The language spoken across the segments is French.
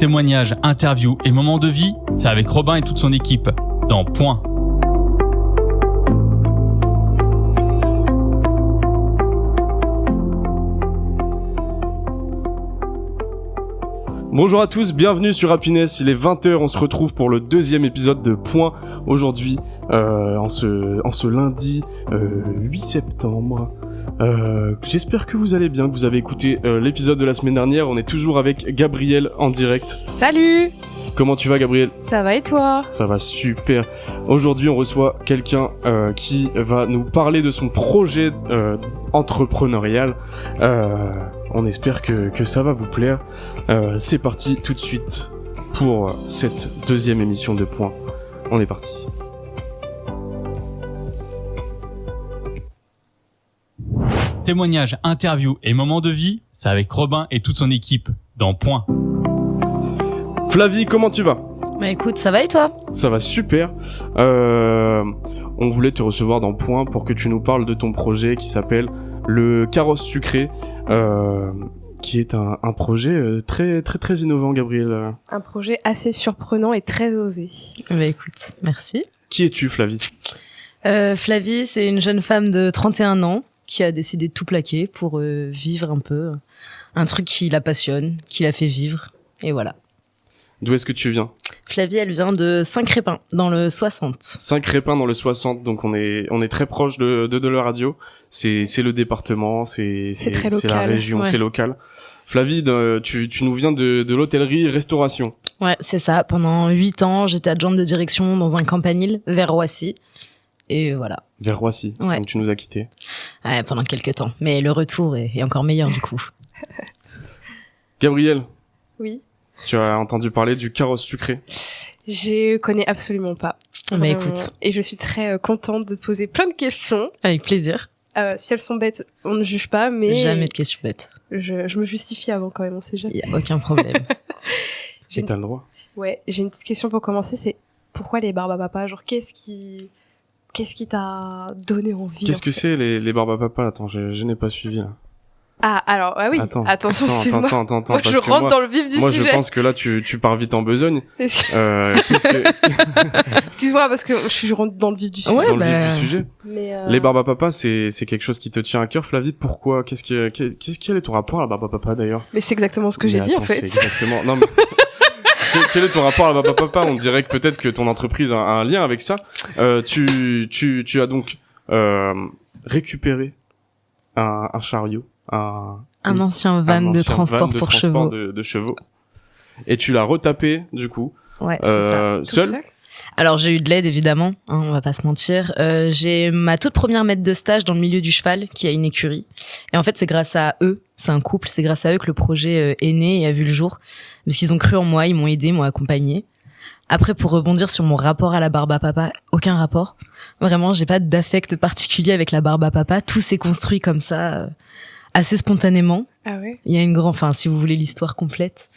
Témoignages, interviews et moments de vie, c'est avec Robin et toute son équipe, dans Point. Bonjour à tous, bienvenue sur Happiness, il est 20h, on se retrouve pour le deuxième épisode de Point aujourd'hui, en ce lundi 8 septembre. J'espère que vous allez bien, que vous avez écouté l'épisode de la semaine dernière. On est toujours avec Gabriel en direct. Salut! Comment tu vas, Gabriel? Ça va et toi? Ça va super. Aujourd'hui on reçoit quelqu'un qui va nous parler de son projet entrepreneurial. On espère que ça va vous plaire. C'est parti tout de suite pour cette deuxième émission de Point. On est parti. Témoignages, interviews et moments de vie, c'est avec Robin et toute son équipe, dans Point. Flavie, comment tu vas? Bah écoute, ça va et toi? Ça va super. On voulait te recevoir dans Point pour que tu nous parles de ton projet qui s'appelle le Carrosse Sucré, qui est un projet très innovant, Gabriel. Un projet assez surprenant et très osé. Bah écoute, merci. Qui es-tu, Flavie? Flavie, c'est une jeune femme de 31 ans qui a décidé de tout plaquer pour vivre un peu un truc qui la passionne, qui la fait vivre, et voilà. D'où est-ce que tu viens? Flavie, elle vient de Saint-Crépin, dans le 60. Saint-Crépin dans le 60, donc on est très proche de la radio. C'est le département, c'est très local, la région, ouais. C'est local. Flavie, tu nous viens de l'hôtellerie-restauration. Ouais, c'est ça. Pendant 8 ans, j'étais adjointe de direction dans un campanile vers Roissy. Et voilà. Vers Roissy, ouais. Donc tu nous as quittés. Ouais, pendant quelques temps. Mais le retour est encore meilleur du coup. Gabriel. Oui. Tu as entendu parler du Carrosse Sucré? Je connais absolument pas. Mais écoute. Et je suis très contente de te poser plein de questions. Avec plaisir. Si elles sont bêtes, on ne juge pas, mais... Jamais de questions bêtes. Je me justifie avant quand même, on sait jamais. Y a aucun problème. Et t'as le droit. Ouais, j'ai une petite question pour commencer, c'est pourquoi les barbes à papa? Genre, qu'est-ce qui t'a donné envie? Qu'est-ce que c'est les barbes à papa? Attends, je n'ai pas suivi là. Ah, alors, ah oui, attention, excuse-moi. Attends, Moi, je rentre dans le vif du sujet. Moi, je pense que là, tu pars vite en besogne. Excuse-moi, parce que je rentre dans le vif du sujet. Ouais, dans le vif du sujet. Mais Les barbes à papa, c'est quelque chose qui te tient à cœur, Flavie. Pourquoi? Quel est ton rapport à la barbe à papa, d'ailleurs? Mais c'est exactement ce que j'ai dit, en fait. C'est exactement... Non, mais... Quel est ton rapport à la barbe à papa? On dirait que peut-être que ton entreprise a un lien avec ça. Tu as donc récupéré un chariot, un ancien van de transport pour chevaux. De chevaux. Et tu l'as retapé, du coup. Ouais, c'est ça. Seul? Alors, j'ai eu de l'aide, évidemment, hein, on va pas se mentir. J'ai ma toute première maître de stage dans le milieu du cheval, qui a une écurie. Et en fait, c'est grâce à eux, c'est un couple, c'est grâce à eux que le projet est né et a vu le jour. Parce qu'ils ont cru en moi, ils m'ont aidé, m'ont accompagné. Après, pour rebondir sur mon rapport à la barbe à papa, aucun rapport. Vraiment, j'ai pas d'affect particulier avec la barbe à papa. Tout s'est construit comme ça, assez spontanément. Ah ouais? Il y a enfin, si vous voulez l'histoire complète.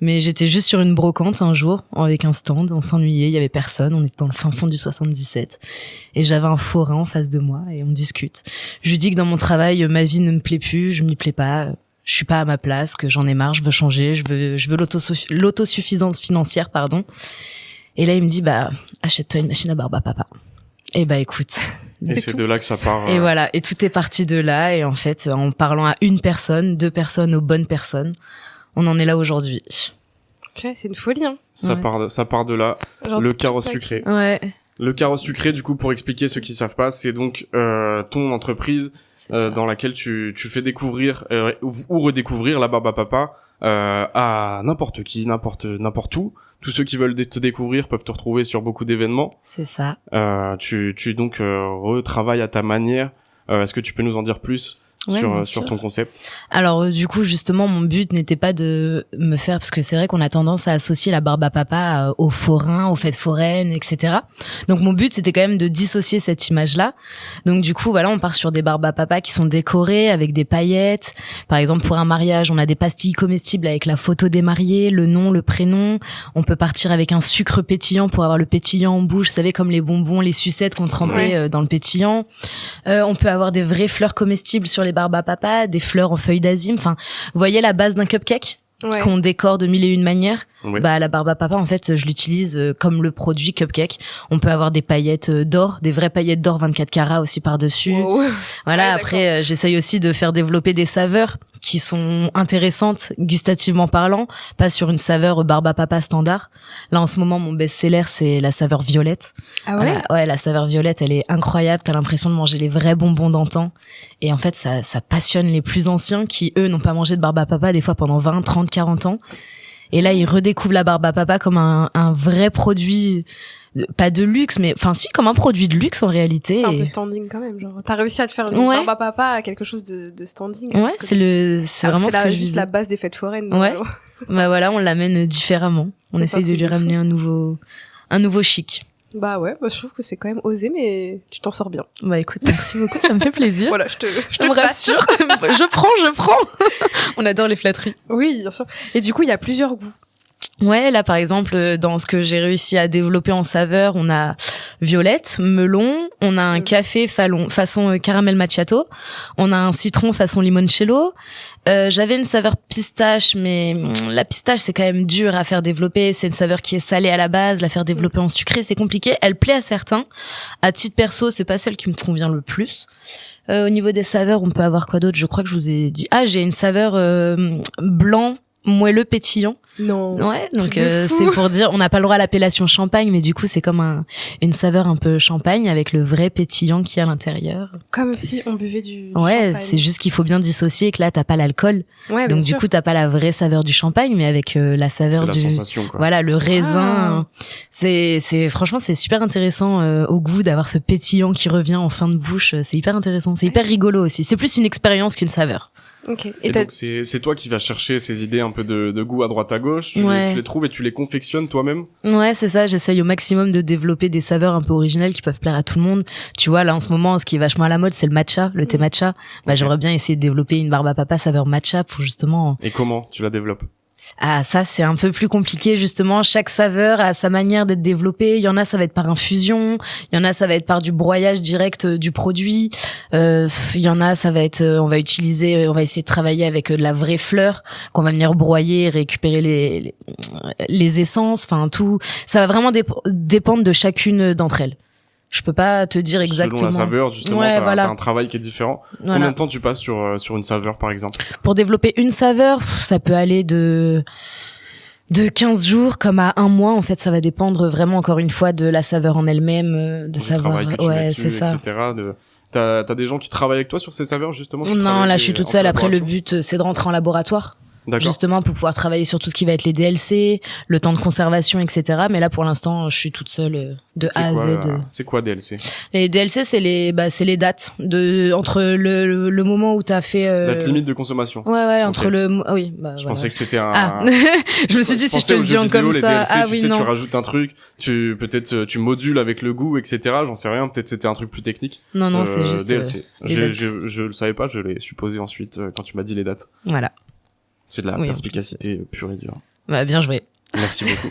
Mais j'étais juste sur une brocante un jour, avec un stand, on s'ennuyait, il y avait personne, on était dans le fin fond du 77. Et j'avais un forain en face de moi, et on discute. Je lui dis que dans mon travail, ma vie ne me plaît plus, je m'y plais pas, je suis pas à ma place, que j'en ai marre, je veux changer, je veux l'autosuffisance financière, pardon. Et là, il me dit, achète-toi une machine à barbe à papa. Et écoute. Et c'est de là que ça part. Et voilà. Et tout est parti de là. Et en fait, en parlant à une personne, 2 personnes, aux bonnes personnes, on en est là aujourd'hui. Okay, c'est une folie, hein. Ça part de là. Genre le Carrosse Sucré. Ouais. Le Carrosse Sucré, du coup, pour expliquer ceux qui savent pas, c'est donc ton entreprise dans laquelle tu fais découvrir ou redécouvrir la barbe à papa à n'importe qui, n'importe où. Tous ceux qui veulent te découvrir peuvent te retrouver sur beaucoup d'événements. C'est ça. Tu donc retravailles à ta manière. Est-ce que tu peux nous en dire plus sur ton concept? Alors du coup justement mon but n'était pas de me faire, parce que c'est vrai qu'on a tendance à associer la barbe à papa aux forains, aux fêtes foraines, etc. Donc mon but c'était quand même de dissocier cette image-là. Donc du coup voilà, on part sur des barbes à papa qui sont décorées avec des paillettes. Par exemple pour un mariage, on a des pastilles comestibles avec la photo des mariés, le nom, le prénom. On peut partir avec un sucre pétillant pour avoir le pétillant en bouche, vous savez, comme les bonbons, les sucettes qu'on trempait dans le pétillant. On peut avoir des vraies fleurs comestibles sur les barbes à papa, des fleurs en feuilles d'azim. Enfin, vous voyez la base d'un cupcake? qu'on décore de mille et une manières. Ouais. Bah la barbe à papa, en fait, je l'utilise comme le produit cupcake. On peut avoir des paillettes d'or, des vraies paillettes d'or 24 carats aussi par-dessus. Wow. Voilà, Ouais, après j'essaye aussi de faire développer des saveurs qui sont intéressantes gustativement parlant, pas sur une saveur barbe à papa standard. Là en ce moment mon best-seller c'est la saveur violette. Ah ouais? Voilà, ouais, la saveur violette, elle est incroyable, t'as l'impression de manger les vrais bonbons d'antan et en fait ça passionne les plus anciens qui eux n'ont pas mangé de barbe à papa des fois pendant 20, 30, 40 ans. Et là, ils redécouvrent la barbe à papa comme un vrai produit, pas de luxe, mais enfin si, comme un produit de luxe en réalité. C'est un peu standing quand même, genre. T'as réussi à te faire une Ouais. barbe à papa à quelque chose de standing. Ouais, c'est Alors vraiment que ce que je juste visais. la base des fêtes foraines. Ouais. donc, Bah voilà, on l'amène différemment. On C'est essaye un de truc lui de ramener un nouveau chic. Bah ouais, bah je trouve que c'est quand même osé, mais tu t'en sors bien. Bah écoute, merci beaucoup, ça me fait plaisir. Voilà, je te me flatte. rassure. je prends. On adore les flatteries. Oui, bien sûr. Et du coup, il y a plusieurs goûts. Ouais, là par exemple, dans ce que j'ai réussi à développer en saveur, on a violette, melon, on a un café façon caramel macchiato, on a un citron façon limoncello. J'avais une saveur pistache, mais la pistache c'est quand même dur à faire développer. C'est une saveur qui est salée à la base, la faire développer en sucré c'est compliqué. Elle plaît à certains. À titre perso, c'est pas celle qui me convient le plus. Au niveau des saveurs, on peut avoir quoi d'autre? Je crois que je vous ai dit. Ah, j'ai une saveur blanc moelleux pétillant. Non. Ouais, donc de fou. c'est pour dire, on n'a pas le droit à l'appellation champagne, mais du coup c'est comme une saveur un peu champagne avec le vrai pétillant qui est à l'intérieur. Comme si on buvait du Ouais, champagne. c'est juste qu'il faut bien dissocier que là t'as pas l'alcool, Ouais, bien donc du sûr. coup t'as pas la vraie saveur du champagne, mais avec la C'est saveur la du sensation, quoi. voilà le raisin. Ah. C'est franchement c'est super intéressant au goût d'avoir ce pétillant qui revient en fin de bouche. C'est hyper intéressant, c'est hyper rigolo aussi. C'est plus une expérience qu'une saveur. Ok. Et t'as- donc c'est toi qui vas chercher ces idées un peu de goût à droite à gauche, Ouais. tu les trouves et tu les confectionnes toi-même. Ouais, c'est ça. J'essaye au maximum de développer des saveurs un peu originales qui peuvent plaire à tout le monde. Tu vois, là, en ce moment, ce qui est vachement à la mode, c'est le matcha, le thé matcha. Bah, Ok. j'aimerais bien essayer de développer une barbe à papa saveur matcha pour justement... Et comment tu la développes? Ah, ça, c'est un peu plus compliqué, justement. Chaque saveur a sa manière d'être développée. Il y en a, ça va être par infusion. Il y en a, ça va être par du broyage direct du produit. Il y en a, ça va être, on va essayer de travailler avec de la vraie fleur qu'on va venir broyer, récupérer les essences, enfin, tout. Ça va vraiment dépendre de chacune d'entre elles. Je peux pas te dire exactement. Selon la saveur, justement, Ouais, t'as voilà. un travail qui est différent. Voilà. Combien de temps tu passes sur une saveur, par exemple? Pour développer une saveur, ça peut aller de 15 jours comme à un mois. En fait, ça va dépendre vraiment, encore une fois, de la saveur en elle-même, de Du savoir. travail que tu mets Ouais, dessus, c'est ça. etc. T'as des gens qui travaillent avec toi sur ces saveurs, justement? qui Non, travaillent là, avec je suis tes- toute en seule. Après, le collaboration but, c'est de rentrer en laboratoire. D'accord. Justement, pour pouvoir travailler sur tout ce qui va être les DLC, le temps de conservation, etc. Mais là, pour l'instant, je suis toute seule de C'est A à quoi, Z. C'est quoi DLC? Les DLC, c'est les dates entre le moment où t'as fait. Date limite de consommation. Ouais, entre Ok. oui, bah, Je voilà. pensais que c'était un... Ah, je me suis dit si je te pensais le aux dis jeux en vidéo, comme les ça. DLC, Ah tu oui, sais, non. tu rajoutes un truc, peut-être tu modules avec le goût, etc. J'en sais rien, peut-être c'était un truc plus technique. Non, c'est juste. DLC. les dates. Je le savais pas, je l'ai supposé ensuite quand tu m'as dit les dates. Voilà. C'est de la Oui, en perspicacité pure et dure. Bah, bien joué. Merci beaucoup.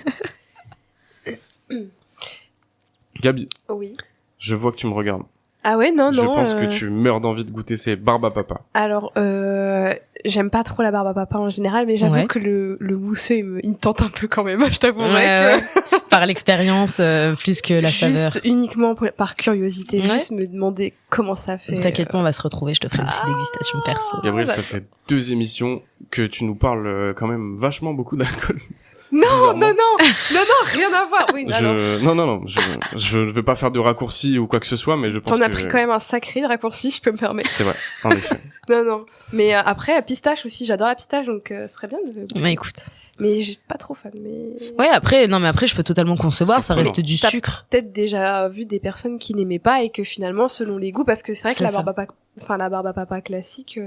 Gabi, Oui. je vois que tu me regardes. Ah ouais, non, Je non. pense que tu meurs d'envie de goûter ces barbes à papa. Alors, j'aime pas trop la barbe à papa en général, mais j'avoue Ouais. que le mousseux, il me tente un peu quand même. Je t'avouerai Ouais, que Par l'expérience, plus que la saveur. juste uniquement par curiosité, Ouais. juste me demander comment ça fait. T'inquiète pas, on va se retrouver, je te ferai une petite dégustation perso. Gabriel, ça d'accord. fait 2 émissions que tu nous parles quand même vachement beaucoup d'alcool. Non, Bizarrement. non, rien à voir. Oui, alors, Non, je ne veux pas faire de raccourci ou quoi que ce soit, mais je pense t'en as que pris quand même un sacré raccourci, je peux me permettre. c'est vrai, en effet. Non. Mais après, pistache aussi, j'adore la pistache, donc ce serait bien de... Bah écoute. Mais j'ai pas trop fan, mais... Ouais, après, je peux totalement concevoir, ça Surprenant. reste du T'as sucre. peut-être déjà vu des personnes qui n'aimaient pas et que finalement, selon les goûts, parce que c'est vrai que C'est la ça. barbe à papa classique,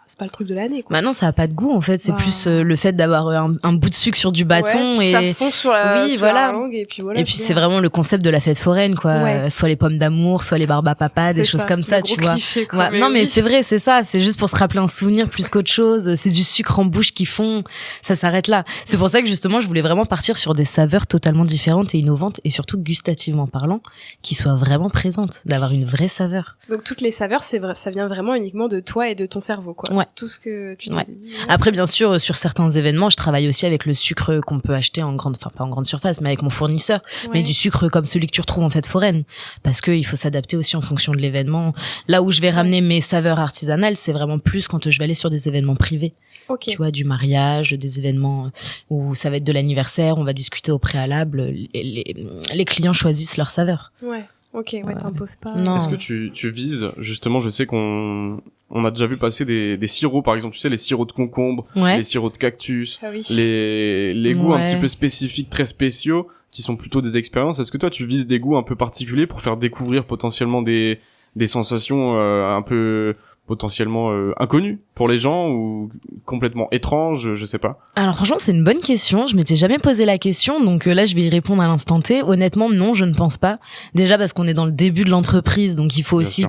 c'est pas le truc de l'année, quoi. Bah non, ça a pas de goût, en fait, c'est Bah. plus le fait d'avoir un bout de sucre sur du bâton Ouais, puis et... ça fond sur la, Oui, sur voilà. la langue et puis voilà. Et puis c'est vraiment le concept de la fête foraine, quoi. Ouais. Soit les pommes d'amour, soit les barbes à papa, des C'est choses comme ça, le tu gros vois. cliché, quoi, Ouais, non mais oui. c'est vrai, c'est ça, c'est juste pour se rappeler un souvenir plus qu'autre chose, c'est du sucre en bouche qui fond, ça s'arrête là. C'est pour ça que justement je voulais vraiment partir sur des saveurs totalement différentes et innovantes et surtout gustativement parlant, qui soient vraiment présentes, d'avoir une vraie saveur. Donc toutes les saveurs, c'est vrai, ça vient vraiment uniquement de toi et de ton cerveau, quoi. Ouais. tout ce que tu t'es Ouais. dit. Après, bien sûr, sur certains événements, je travaille aussi avec le sucre qu'on peut acheter pas en grande surface, mais avec mon fournisseur. Ouais. Mais du sucre comme celui que tu retrouves en fête foraine. Parce que il faut s'adapter aussi en fonction de l'événement. Là où je vais ramener mes saveurs artisanales, c'est vraiment plus quand je vais aller sur des événements privés. Ok. Tu vois, du mariage, des événements où ça va être de l'anniversaire, on va discuter au préalable, les clients choisissent leurs saveurs. Ouais. Ok, ouais, t'imposes pas. Non. Est-ce que tu vises, justement, je sais qu'on a déjà vu passer des sirops, par exemple, tu sais, les sirops de concombre, Ouais. les sirops de cactus, Ah oui. les goûts un Ouais. petit peu spécifiques, très spéciaux, qui sont plutôt des expériences. Est-ce que toi, tu vises des goûts un peu particuliers pour faire découvrir potentiellement des sensations un peu potentiellement inconnues pour les gens ou complètement étranges, je sais pas. Alors franchement, c'est une bonne question. Je m'étais jamais posé la question, donc là, je vais y répondre à l'instant T. Honnêtement, non, je ne pense pas. Déjà parce qu'on est dans le début de l'entreprise, donc il faut Bien aussi sûr.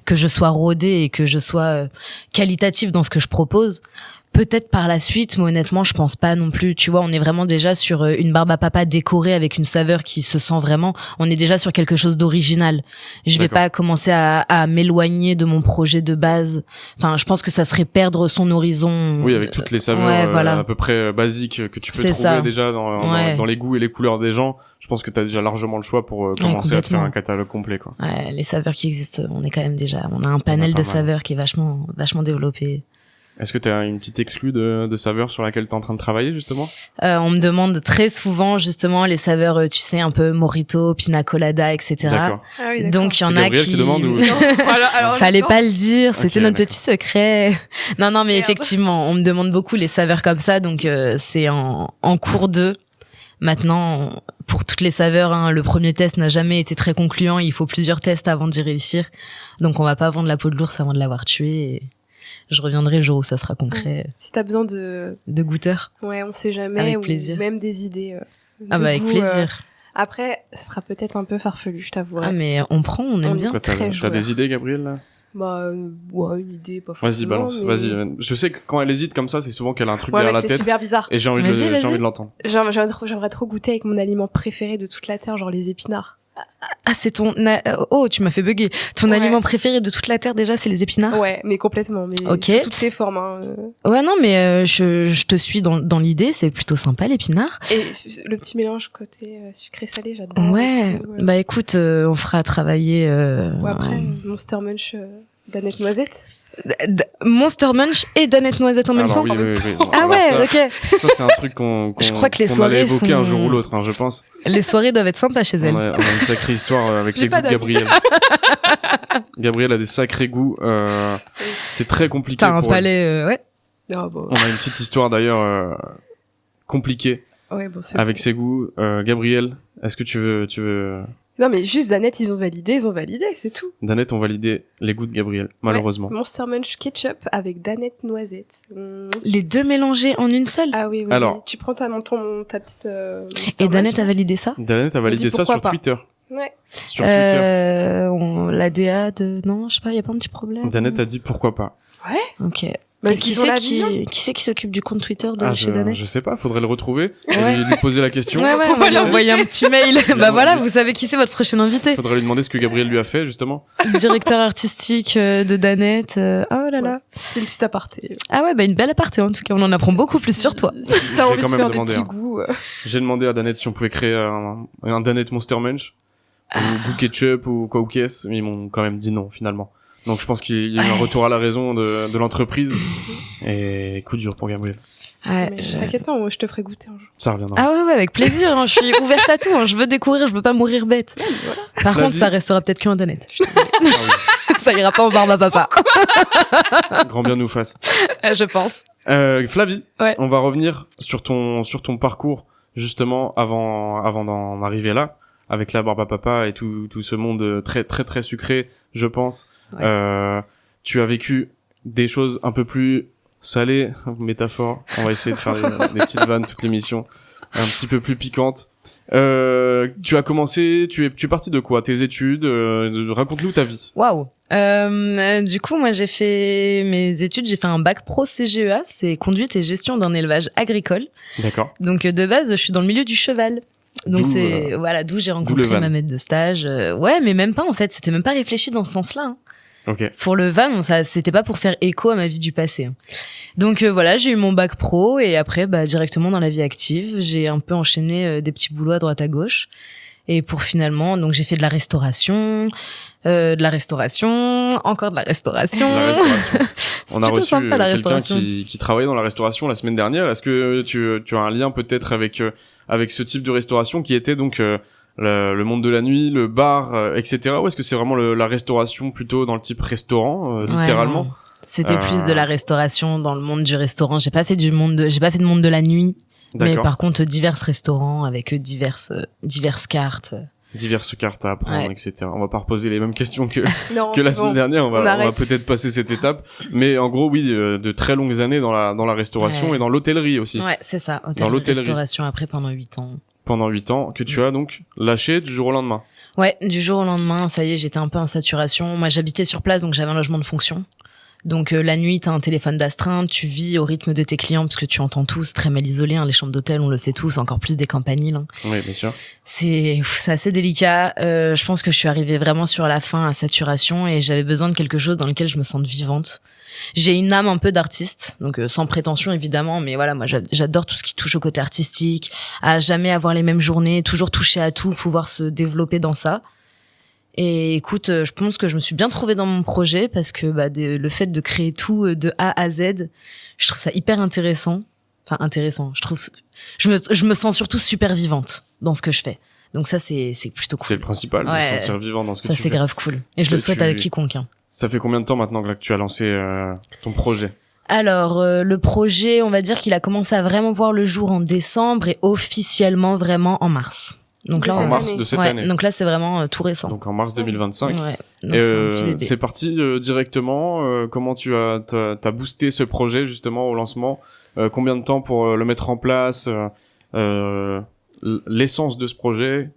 que je sois rodée et que je sois qualitative dans ce que je propose. Peut-être par la suite, mais honnêtement, je pense pas non plus. Tu vois, on est vraiment déjà sur une barbe à papa décorée avec une saveur qui se sent vraiment. On est déjà sur quelque chose d'original. Je vais D'accord. pas commencer à m'éloigner de mon projet de base. Enfin, je pense que ça serait perdre son horizon. Oui, avec toutes les saveurs ouais, voilà. à peu près basiques que tu peux C'est trouver ça. déjà Ouais. dans les goûts et les couleurs des gens. Je pense que t'as déjà largement le choix pour commencer à te faire complètement. un catalogue complet, quoi. Ouais, les saveurs qui existent, on est quand même déjà, on a un panel pas de mal. saveurs qui est vachement développé. Est-ce que t'as une petite exclue de saveurs sur laquelle t'es en train de travailler, justement? On me demande très souvent justement les saveurs, tu sais, un peu mojito, pina colada, etc. D'accord. Ah oui, d'accord. Donc il y en C'est a Gabriel qui qui demande ou- Non. Alors, fallait non. pas le dire, c'était Ok, notre d'accord. petit secret. Non, mais Merde. effectivement, on me demande beaucoup les saveurs comme ça, donc c'est en cours 2. Maintenant, pour toutes les saveurs, hein, le premier test n'a jamais été très concluant. Il faut plusieurs tests avant d'y réussir. Donc on va pas vendre la peau de l'ours avant de l'avoir tué. Et je reviendrai le jour où ça sera concret. Si t'as besoin de, De goûteur. ouais, on sait jamais, Avec ou plaisir. même des idées. Ah de bah avec goût, plaisir. Après, ça sera peut-être un peu farfelu, je t'avouerai. Ah mais on prend, on aime On bien. est Quoi, très t'as joueur. des idées, Gabriel, là? Bah, ouais, une idée, pas Vas-y, forcément. balance, mais- vas-y. Je sais que quand elle hésite comme ça, c'est souvent qu'elle a un truc Ouais, derrière mais la c'est tête. super bizarre. Et j'ai envie, Vas-y, vas-y. j'ai envie de l'entendre. J'aimerais trop goûter avec mon aliment préféré de toute la terre, genre les épinards. Ah c'est oh, tu m'as fait bugger. Ton Ouais. aliment préféré de toute la terre déjà, c'est les épinards. Ouais, mais complètement. Mais Ok. sous toutes ses formes. Hein. Ouais non mais je te suis dans l'idée, c'est plutôt sympa l'épinard. Et le petit mélange côté sucré-salé, j'adore. Ouais. et tout, Bah écoute, on fera travailler Ou après, Monster Munch d'Annette Noisette. Monster Munch et Danette Noisette en même Alors, temps. oui, oui. Ah Alors ouais, ça, ok. Ça, c'est un truc qu'on Je crois que les qu'on allait soirées évoquer un sont- jour ou l'autre, hein, je pense. Les soirées doivent être sympas chez elle. On a une sacrée histoire avec J'ai les goûts pas de d'amis. Gabriel. Gabriel a des sacrés goûts. C'est très compliqué T'as un pour elle. palais, ouais. Ah, bon. On a une petite histoire d'ailleurs compliquée Ouais, bon, c'est avec bon. ses goûts. Gabriel, est-ce que tu veux... Non, mais juste Danette, ils ont validé, c'est tout. Danette ont validé les goûts de Gabriel, malheureusement. Ouais, Monster Munch ketchup avec Danette Noisette. Les deux mélangés en une seule. Ah oui, oui. Alors. oui. Tu prends ta petite. Monster Et Danette Munch. a validé ça. Danette a validé dit ça pourquoi sur pas. Twitter. Ouais. Sur Twitter. La DA de non, je sais pas, y a pas un petit problème. Danette a dit pourquoi pas. Ok. Bah, Et qui ils ont la c'est vision. qui s'occupe du compte Twitter de Ah, chez Danette? je sais pas, faudrait le retrouver et Ouais. lui poser la question. Ouais, on va lui envoyer un petit mail. Bah voilà, vous savez qui c'est votre prochain invité. Faudrait lui demander ce que Gabriel lui a fait, justement. Directeur artistique de Danette. Oh là là. Ouais. C'était une petite aparté. Ah ouais, bah une belle aparté en tout cas. On en apprend beaucoup plus sur toi. Si t'as envie quand de même faire des demander, petits hein. goûts. J'ai demandé à Danette si on pouvait créer un Danette Monster Munch, ou goût ketchup ou quoi ou qu'est-ce, mais ils m'ont quand même dit non, finalement. Donc je pense qu'il y a eu un retour à la raison de l'entreprise, et coup dur pour Gabriel. Ouais, Mais t'inquiète pas, moi je te ferai goûter un jour. Ça reviendra. Ah ouais, avec plaisir. Hein, je suis ouverte à tout. Hein, je veux découvrir, je veux pas mourir bête. Par Flavie. contre, ça restera peut-être qu'en Danette. Ah Ça ira pas en barbe à papa. oui. Grand bien nous fasse. Je pense. Flavie, Ouais. on va revenir sur ton parcours, justement, avant d'en arriver là, avec la barbe à papa et tout ce monde très très très sucré, je pense. Ouais. Tu as vécu des choses un peu plus salées, métaphore. On va essayer de faire des petites vannes toute l'émission, un petit peu plus piquantes. Tu as commencé, tu es parti de quoi? Tes études, raconte-nous ta vie. Waouh. Du coup, moi, j'ai fait mes études. J'ai fait un bac pro CGEA, c'est conduite et gestion d'un élevage agricole. D'accord. Donc, de base, je suis dans le milieu du cheval. Donc, D'où, c'est voilà d'où j'ai rencontré van. ma maître de stage. Ouais, mais même pas en fait. C'était même pas réfléchi dans ce sens-là. Hein. Ok. Pour le van, ça c'était pas pour faire écho à ma vie du passé. Donc voilà, j'ai eu mon bac pro et après directement dans la vie active, j'ai un peu enchaîné des petits boulots à droite à gauche. Et pour finalement, donc j'ai fait de la restauration, encore de la restauration. La restauration. C'est On a plutôt reçu sympa, la quelqu'un restauration. qui travaillait dans la restauration la semaine dernière. Est-ce que tu as un lien peut-être avec ce type de restauration qui était donc le monde de la nuit, le bar, etc. Ou est-ce que c'est vraiment la restauration plutôt dans le type restaurant, littéralement? Ouais, non. C'était plus de la restauration dans le monde du restaurant. J'ai pas fait de monde de la nuit. D'accord. Mais par contre, divers restaurants avec diverses cartes. Diverses cartes à apprendre, Ouais. etc. On va pas reposer les mêmes questions que Non, la c'est semaine bon. dernière. On va arrête. peut-être passer cette étape. Mais en gros, oui, de très longues années dans la restauration Ouais. et dans l'hôtellerie aussi. Ouais, c'est ça. Dans l'hôtellerie. Restauration après pendant 8 ans. Pendant 8 ans, que tu as donc lâché du jour au lendemain. Ouais, du jour au lendemain, ça y est, j'étais un peu en saturation. Moi, j'habitais sur place, donc j'avais un logement de fonction. Donc la nuit, t'as un téléphone d'astreinte, tu vis au rythme de tes clients parce que tu entends tous, très mal isolés, hein, les chambres d'hôtel, on le sait tous, encore plus des campaniles. Hein. Oui, bien sûr. C'est assez délicat. Je pense que je suis arrivée vraiment sur la fin à saturation et j'avais besoin de quelque chose dans lequel je me sente vivante. J'ai une âme un peu d'artiste, donc sans prétention évidemment, mais voilà, moi j'adore tout ce qui touche au côté artistique, à jamais avoir les mêmes journées, toujours toucher à tout, pouvoir se développer dans ça. Et écoute, je pense que je me suis bien trouvée dans mon projet parce que le fait de créer tout de A à Z, je trouve ça hyper intéressant. Enfin intéressant, je me sens surtout super vivante dans ce que je fais. Donc ça c'est plutôt cool. C'est le principal, Ouais. de se sentir vivant dans ce que Ça tu c'est fais. grave cool. Et je le souhaite à quiconque. Hein. Ça fait combien de temps maintenant que tu as lancé ton projet? Alors, le projet, on va dire qu'il a commencé à vraiment voir le jour en décembre et officiellement vraiment en mars. Donc De là, cette En mars année. de cette ouais, année. donc là, c'est vraiment tout récent. Donc en mars 2025. Ouais, donc Et c'est un petit bébé. c'est parti directement. Comment t'as boosté ce projet justement au lancement? Combien de temps pour le mettre en place? L'essence de ce projet?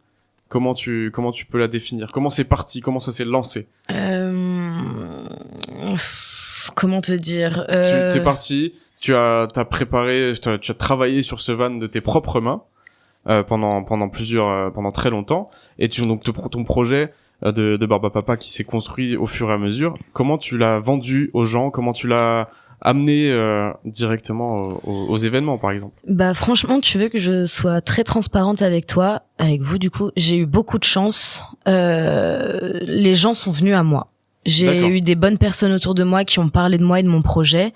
Comment tu peux la définir? Comment c'est parti? Comment ça s'est lancé? Comment te dire Tu t'es parti, t'as préparé, tu as travaillé sur ce van de tes propres mains pendant très longtemps, et donc ton projet de Barbapapa qui s'est construit au fur et à mesure. Comment tu l'as vendu aux gens? Comment tu l'as amené directement aux événements, par exemple? Franchement, tu veux que je sois très transparente avec toi, avec vous du coup, j'ai eu beaucoup de chance. Les gens sont venus à moi. J'ai D'accord. eu des bonnes personnes autour de moi qui ont parlé de moi et de mon projet.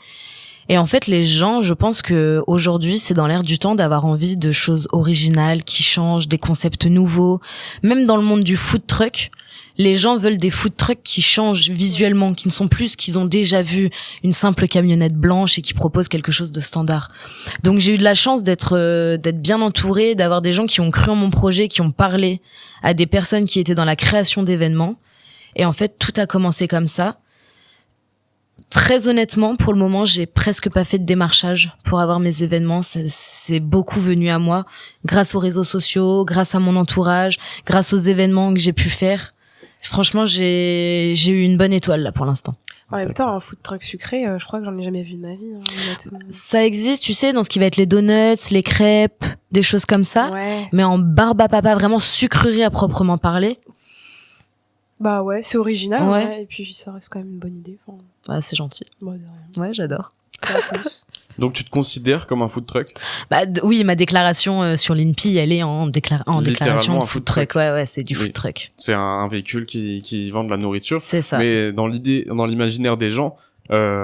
Et en fait, les gens, je pense que aujourd'hui, c'est dans l'air du temps d'avoir envie de choses originales, qui changent, des concepts nouveaux. Même dans le monde du food truck, les gens veulent des food trucks qui changent visuellement, qui ne sont plus ce qu'ils ont déjà vu, une simple camionnette blanche et qui proposent quelque chose de standard. Donc j'ai eu de la chance d'être bien entourée, d'avoir des gens qui ont cru en mon projet, qui ont parlé à des personnes qui étaient dans la création d'événements. Et en fait, tout a commencé comme ça. Très honnêtement, pour le moment, j'ai presque pas fait de démarchage pour avoir mes événements. C'est beaucoup venu à moi grâce aux réseaux sociaux, grâce à mon entourage, grâce aux événements que j'ai pu faire. Franchement, j'ai eu une bonne étoile là pour l'instant. En même temps, un food truck sucré, je crois que j'en ai jamais vu de ma vie. Hein, honnêtement. Ça existe, tu sais, dans ce qui va être les donuts, les crêpes, des choses comme ça. Ouais. Mais en Barbapapa, vraiment sucrerie à proprement parler. Bah ouais, c'est original. Ouais. Ouais. Et puis ça reste quand même une bonne idée. Enfin, Ouais, c'est gentil. bon, de rien. Ouais, j'adore. Pas à tous. Donc tu te considères comme un food truck? Oui, ma déclaration sur l'INPI, elle est en déclaration Littéralement de un food food truck. truck. Ouais, c'est du Oui. food truck. C'est un véhicule qui vend de la nourriture. C'est ça. Mais dans l'imaginaire des gens,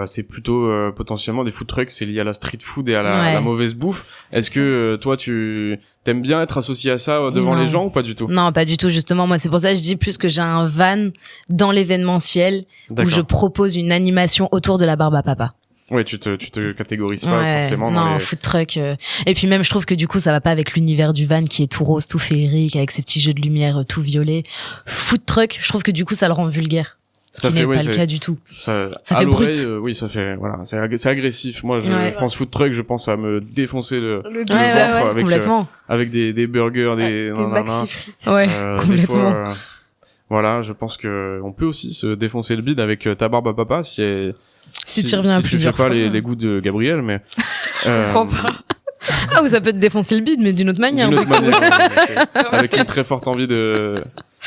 c'est plutôt potentiellement des food trucks, c'est lié à la street food et à Ouais. la mauvaise bouffe. Est-ce que toi tu t'aimes bien être associé à ça devant Non. les gens ou pas du tout? Non, pas du tout, justement. Moi, c'est pour ça que je dis plus que j'ai un van dans l'événementiel où D'accord. je propose une animation autour de la Barbapapa. Ouais, tu te catégorises pas forcément dans non, les... food truck. Et puis même, je trouve que du coup, ça va pas avec l'univers du van qui est tout rose, tout féerique, avec ses petits jeux de lumière tout violet. Food truck, je trouve que du coup, ça le rend vulgaire. Ce Ça qui fait, n'est ouais, pas le c'est- cas du tout. Ça Ça à fait l'oreille, brut. oui, ça fait, voilà, c'est agressif. Moi, je Ouais. pense food truck, je pense à me défoncer Le Ouais, pizza. ouais, ouais, avec, complètement. avec des burgers, Ouais, des des nanana. maxi frites. Ouais, Des complètement. fois, voilà, je pense que on peut aussi se défoncer le bide avec ta barbe à papa Si tu reviens si plusieurs tu fais pas fois. les goûts de Gabriel, mais comprends pas. Ah, ou ça peut te défoncer le bide, mais d'une autre manière. d'une autre manière, avec une très forte envie de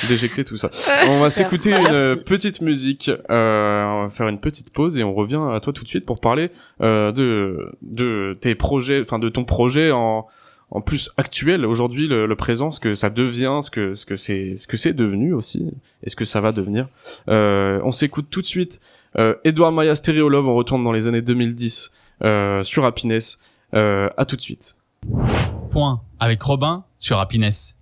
D'éjecter tout ça. On va s'écouter une petite musique, on va faire une petite pause et on revient à toi tout de suite pour parler de tes projets, enfin de ton projet en plus actuel aujourd'hui, le présent, ce que ça devient, ce que c'est devenu aussi, et ce que ça va devenir. On s'écoute tout de suite Edouard Maya Stereo Love, on retourne dans les années 2010 sur Happiness. À tout de suite. Point avec Robin sur Happiness.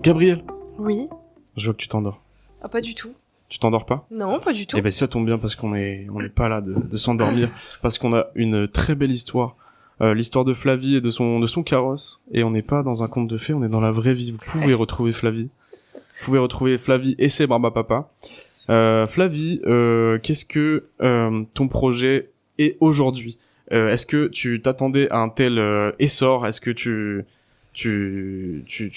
Gabriel, Oui. je vois que tu t'endors. Ah, pas du tout. Tu t'endors pas? Non, pas du tout. Eh ben ça tombe bien parce qu'on n'est pas là de s'endormir, parce qu'on a une très belle histoire. L'histoire de Flavie et de son carrosse, et on n'est pas dans un conte de fées, on est dans la vraie vie. Vous pouvez retrouver Flavie. Vous pouvez retrouver Flavie et ses barbapapa. Flavie, qu'est-ce que ton projet est aujourd'hui? Est-ce que tu t'attendais à un tel essor? Est-ce que tu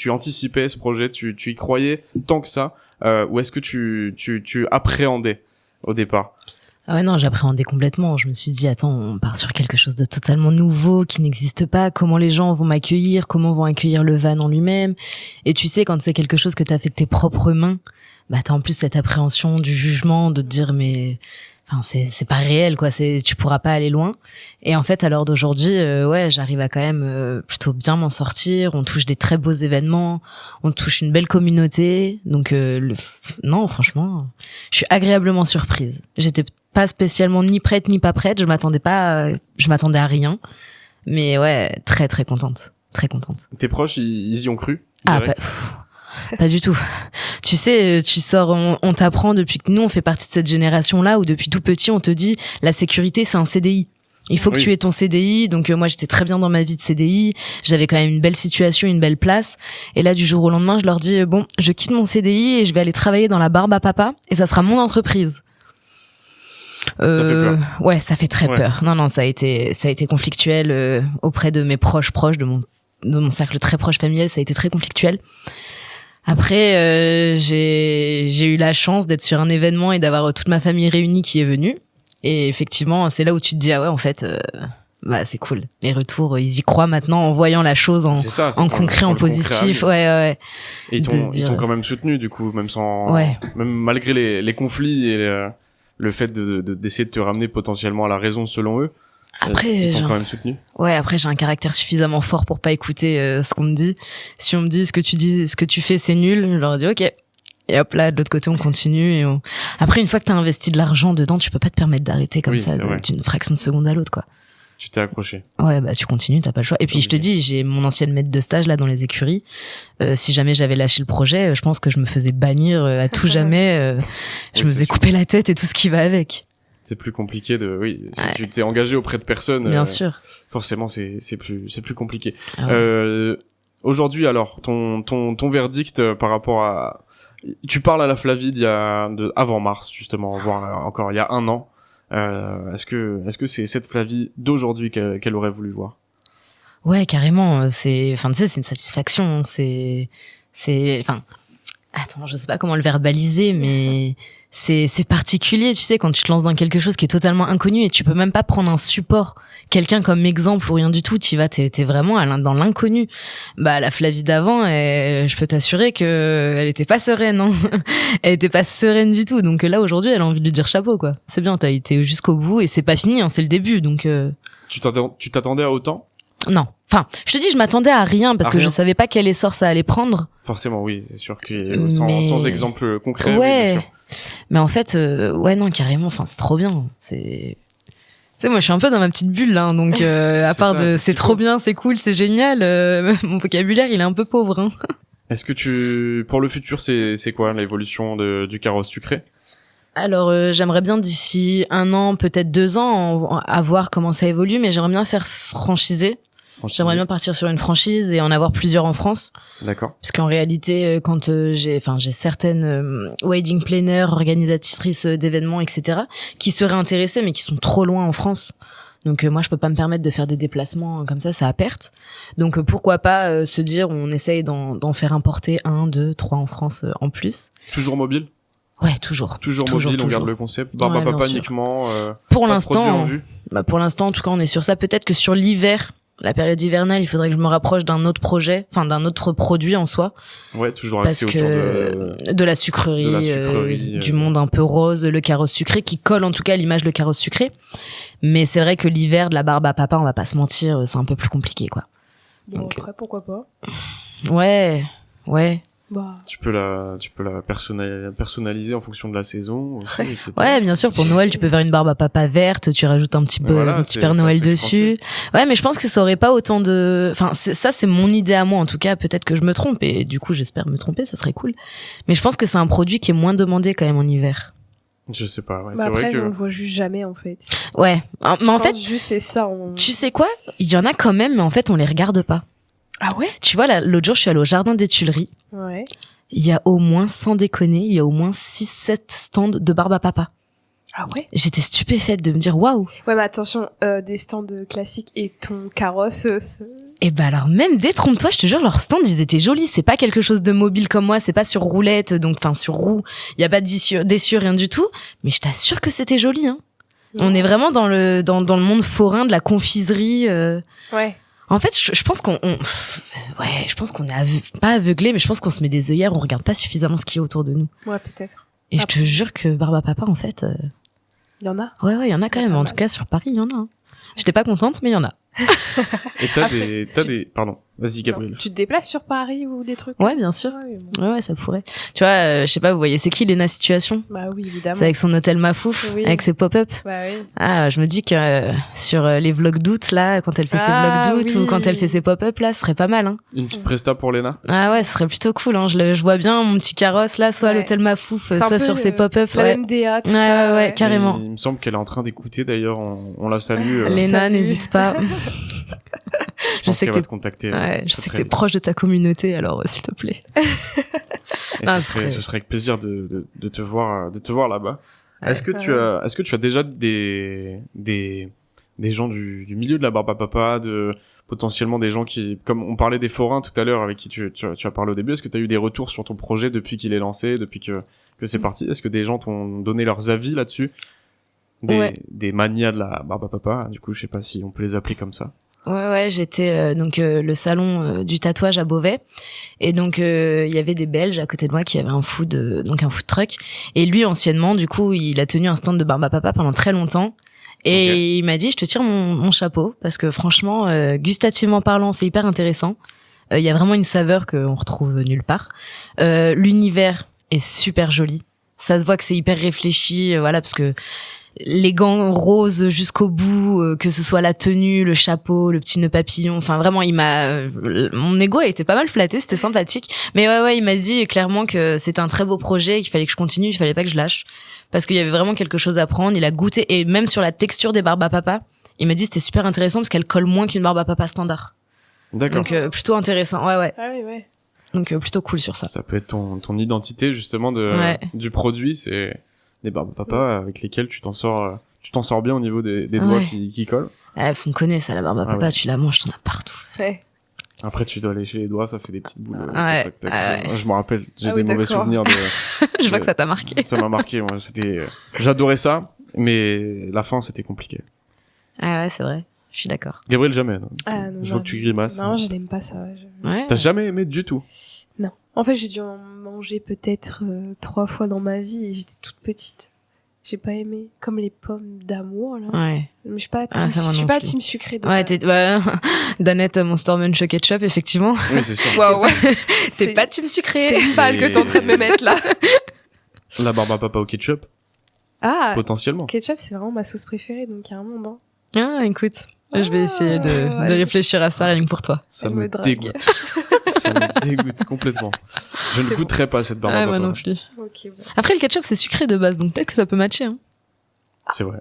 anticipais ce projet? Tu y croyais tant que ça? Ou est-ce que tu appréhendais au départ? Ah ouais, non, j'appréhendais complètement. Je me suis dit, attends, on part sur quelque chose de totalement nouveau, qui n'existe pas. Comment les gens vont m'accueillir? Comment vont accueillir le van en lui-même? Et tu sais, quand c'est quelque chose que t'as fait de tes propres mains, bah, t'as en plus cette appréhension du jugement, de te dire, mais, enfin, c'est pas réel, quoi. Tu pourras pas aller loin. Et en fait, à l'heure d'aujourd'hui, ouais, j'arrive à quand même plutôt bien m'en sortir. On touche des très beaux événements. On touche une belle communauté. Donc, non, franchement, je suis agréablement surprise. J'étais pas spécialement ni prête ni pas prête, je m'attendais à rien, mais ouais, très très contente. Tes proches, ils y ont cru? Ah, pas du tout. Tu sais, tu sors, on t'apprend depuis que nous on fait partie de cette génération-là où depuis tout petit on te dit la sécurité c'est un CDI. Il faut que tu aies ton CDI, donc moi j'étais très bien dans ma vie de CDI, j'avais quand même une belle situation, une belle place, et là du jour au lendemain je leur dis bon, je quitte mon CDI et je vais aller travailler dans la barbe à papa et ça sera mon entreprise. Ça fait peur. Ouais, ça fait très peur. Non, ça a été conflictuel auprès de mes proches, de mon cercle très proche familial, ça a été très conflictuel. Après, j'ai eu la chance d'être sur un événement et d'avoir toute ma famille réunie qui est venue. Et effectivement, c'est là où tu te dis ah ouais, en fait, bah c'est cool. Les retours, ils y croient maintenant en voyant la chose en concret, en positif. Ouais. Et ils t'ont quand même soutenu du coup, même même malgré les conflits et le fait d'essayer de te ramener potentiellement à la raison selon eux. Après, ils t'ont quand même soutenu. Ouais, après j'ai un caractère suffisamment fort pour pas écouter ce qu'on me dit. Si on me dit ce que tu fais c'est nul, je leur dis OK. Et hop là, de l'autre côté on continue Après une fois que t'as investi de l'argent dedans, tu peux pas te permettre d'arrêter comme ça d'une fraction de seconde à l'autre quoi. Tu t'es accroché. Ouais, bah tu continues, t'as pas le choix. Et puis je te dis, j'ai mon ancienne maître de stage là dans les écuries. Si jamais j'avais lâché le projet, je pense que je me faisais bannir à tout jamais. Je me faisais couper la tête et tout ce qui va avec. C'est plus compliqué si tu t'es engagé auprès de personnes. Bien sûr. Forcément, c'est plus compliqué. Ah ouais. Aujourd'hui, alors, ton verdict par rapport à, tu parles à la Flavie avant mars, justement, voire encore il y a un an. Est-ce que c'est cette Flavie d'aujourd'hui qu'elle aurait voulu voir? Ouais, carrément. Tu sais, c'est une satisfaction. Attends, je sais pas comment le verbaliser, mais c'est particulier, tu sais, quand tu te lances dans quelque chose qui est totalement inconnu et tu peux même pas prendre un support, quelqu'un comme exemple ou rien du tout, t'es vraiment dans l'inconnu. Bah, la Flavie d'avant, je peux t'assurer que elle était pas sereine, hein. Elle était pas sereine du tout. Donc là, aujourd'hui, elle a envie de lui dire chapeau, quoi. C'est bien, t'as été jusqu'au bout et c'est pas fini, hein, c'est le début, donc Tu t'attendais à autant? Non. Enfin, je te dis, je m'attendais à rien parce que je savais pas quel essor ça allait prendre. Forcément, oui, c'est sûr que sans exemple concret, ouais. Oui, bien sûr. Mais en fait, ouais, non, carrément, enfin, c'est trop bien. Tu sais, moi, je suis un peu dans ma petite bulle, là, donc, à part c'est trop bien, c'est cool, c'est génial, mon vocabulaire, il est un peu pauvre, hein. Est-ce que pour le futur, c'est quoi l'évolution du carrosse sucré? Alors, j'aimerais bien d'ici 1 an, peut-être 2 ans, à voir comment ça évolue, mais j'aimerais bien faire franchiser. J'aimerais bien partir sur une franchise et en avoir plusieurs en France. D'accord. Parce qu'en réalité, quand j'ai certaines wedding planners, organisatrices d'événements, etc., qui seraient intéressées, mais qui sont trop loin en France. Donc moi, je peux pas me permettre de faire des déplacements comme ça à perte. Donc pourquoi pas se dire, on essaye d'en faire importer 1, 2, 3 en France en plus. Toujours mobile? Ouais, toujours. Toujours mobile, on garde le concept. Barbapapa uniquement. Pour l'instant, en tout cas, on est sur ça. Peut-être que sur l'hiver, La période hivernale, il faudrait que je me rapproche d'un autre projet, enfin d'un autre produit en soi, Ouais, toujours parce axé autour que de la sucrerie, du monde un peu rose, le carrosse sucré qui colle en tout cas à l'image le carrosse sucré. Mais c'est vrai que l'hiver de la barbe à papa, on va pas se mentir, c'est un peu plus compliqué quoi. Bon, Donc, après, pourquoi pas. Ouais. Bah, Tu peux la personnaliser en fonction de la saison aussi, etc. Ouais, bien sûr, pour Noël, tu peux faire une barbe à papa verte, tu rajoutes un petit peu, Voilà, un petit c'est- Père ça, Noël c'est dessus. Ouais, mais je pense que ça aurait pas autant de, enfin, ça, c'est mon idée à moi, en tout cas, peut-être que je me trompe, et du coup, j'espère me tromper, ça serait cool. Mais je pense que c'est un produit qui est moins demandé quand même en hiver. Je sais pas, ouais, bah c'est après, vrai que... on le voit juste jamais, en fait. Ouais. Mais Je en pense fait, juste c'est ça. tu sais quoi? Il y en a quand même, mais en fait, on les regarde pas. Ah ouais? Tu vois, là, l'autre jour, je suis allée au jardin des Tuileries. Ouais. Il y a au moins, sans déconner, il y a au moins 6-7 stands de barbe à papa. Ah ouais? J'étais stupéfaite de me dire, waouh! Ouais, mais attention, des stands classiques et ton carrosse, Et bah alors même détrompe-toi, je te jure, leurs stands ils étaient jolis. C'est pas quelque chose de mobile comme moi, c'est pas sur roulette, donc enfin sur roue. Il y a pas d'essieu, rien du tout. Mais je t'assure que c'était joli. Hein. On est vraiment dans le monde forain de la confiserie. Ouais. En fait, je pense je pense qu'on est pas aveuglé, mais je pense qu'on se met des œillères, on regarde pas suffisamment ce qu'il y a autour de nous. Ouais, peut-être. Et je te jure que barbe à papa, en fait, Il y en a. ouais, il y en a quand Il y a même. pas En mal. tout cas, sur Paris, il y en a. Hein. J'étais pas contente, mais il y en a. Et t'as des... Pardon, vas-y Gabriel. Non. Tu te déplaces sur Paris ou des trucs? Ouais, bien sûr. Ouais, bon. Ouais, ça pourrait. Tu vois, je sais pas, vous voyez, c'est qui Lena Situation? Bah oui, évidemment. C'est avec son hôtel Mafouf, Oui. avec ses pop-up. Bah oui. Ah, je me dis que sur les vlogs d'août, là, quand elle fait ses Ah, vlogs d'août oui. ou quand elle fait ses pop-up, là, ce serait pas mal, hein. Une petite presta pour Léna. Ah ouais, ce serait plutôt cool, hein. Je vois bien mon petit carrosse, là, soit à Ouais. l'hôtel Mafouf, C'est un soit peu, sur ses pop-up. La Ouais. même DA, tout Ouais, ça. ouais, carrément. Et il me semble qu'elle est en train d'écouter, d'ailleurs, on la salue. Léna, Salut. n'hésite pas. je pense sais qu'elle que va te contacter. Ouais, je très, sais que très t'es proche de ta communauté, alors s'il te plaît. Et Ah, ce serait avec plaisir de te voir là-bas. Ouais. Est-ce que tu as déjà des gens du milieu de la barbe à papa, potentiellement des gens qui, comme on parlait des forains tout à l'heure avec qui tu as parlé au début, est-ce que tu as eu des retours sur ton projet depuis qu'il est lancé, depuis que c'est parti? Est-ce que des gens t'ont donné leurs avis là-dessus? Ouais. Des manias de la barbe à papa, du coup, je sais pas si on peut les appeler comme ça. Ouais, j'étais le salon du tatouage à Beauvais, et donc il y avait des Belges à côté de moi qui avaient un food truck, et lui anciennement du coup il a tenu un stand de barbe à papa pendant très longtemps, et Ok. il m'a dit je te tire mon chapeau parce que franchement gustativement parlant c'est hyper intéressant, il y a vraiment une saveur qu'on retrouve nulle part, l'univers est super joli, ça se voit que c'est hyper réfléchi, voilà, parce que les gants roses jusqu'au bout, que ce soit la tenue, le chapeau, le petit nœud papillon, enfin vraiment mon ego a été pas mal flatté, c'était sympathique. Mais ouais, il m'a dit clairement que c'était un très beau projet, qu'il fallait que je continue, il fallait pas que je lâche, parce qu'il y avait vraiment quelque chose à prendre. Il a goûté, et même sur la texture des barbes à papa, il m'a dit c'était super intéressant parce qu'elle colle moins qu'une barbe à papa standard. D'accord. Donc plutôt intéressant, ouais. Ah oui, ouais. Donc plutôt cool sur ça. Ça peut être ton identité justement Ouais. du produit, c'est des barbes à papa avec lesquelles tu t'en sors bien au niveau des doigts Ouais. qui collent. On connaît ça, la barbe à Ah papa, ouais. tu la manges, t'en as partout. Ouais. Après tu dois lécher les doigts, ça fait des petites boules. Ouais, Tac, tac, tac. ouais. Je me rappelle, j'ai Ah des oui, mauvais d'accord. souvenirs Je vois que ça t'a marqué. ça m'a marqué, moi, c'était j'adorais ça, mais la fin c'était compliqué. Ah ouais, c'est vrai, je suis d'accord. Gabriel jamais. Non. Ah, non, Je vois que tu grimaces. Non, je n'aime pas ça. Ouais. T'as jamais aimé du tout. Non. En fait, j'ai dû en manger peut-être 3 fois dans ma vie et j'étais toute petite. J'ai pas aimé. Comme les pommes d'amour, là. Ouais. Mais je suis pas Ah, team, ça, moi je suis non pas plus. team sucré. donc, Ouais, Danette, Monster Munch Ketchup, effectivement. Oui, c'est sûr. Waouh, ouais. C'est pas team C'est sucré. une balle que t'es en train de me mettre là. La barbe à papa au ketchup, Ah, potentiellement. ketchup, c'est vraiment ma sauce préférée, donc il y a un monde. Hein. Ah, écoute. Je vais essayer de ouais. réfléchir à ça rien que pour toi. Ça Elle me me drague. dégoûte. Ça me dégoûte complètement. Je ne C'est goûterai pas cette barbe à Ah, papa. moi non plus. Ok, ouais. Après, le ketchup, c'est sucré de base, donc peut-être que ça peut matcher. Hein. C'est vrai.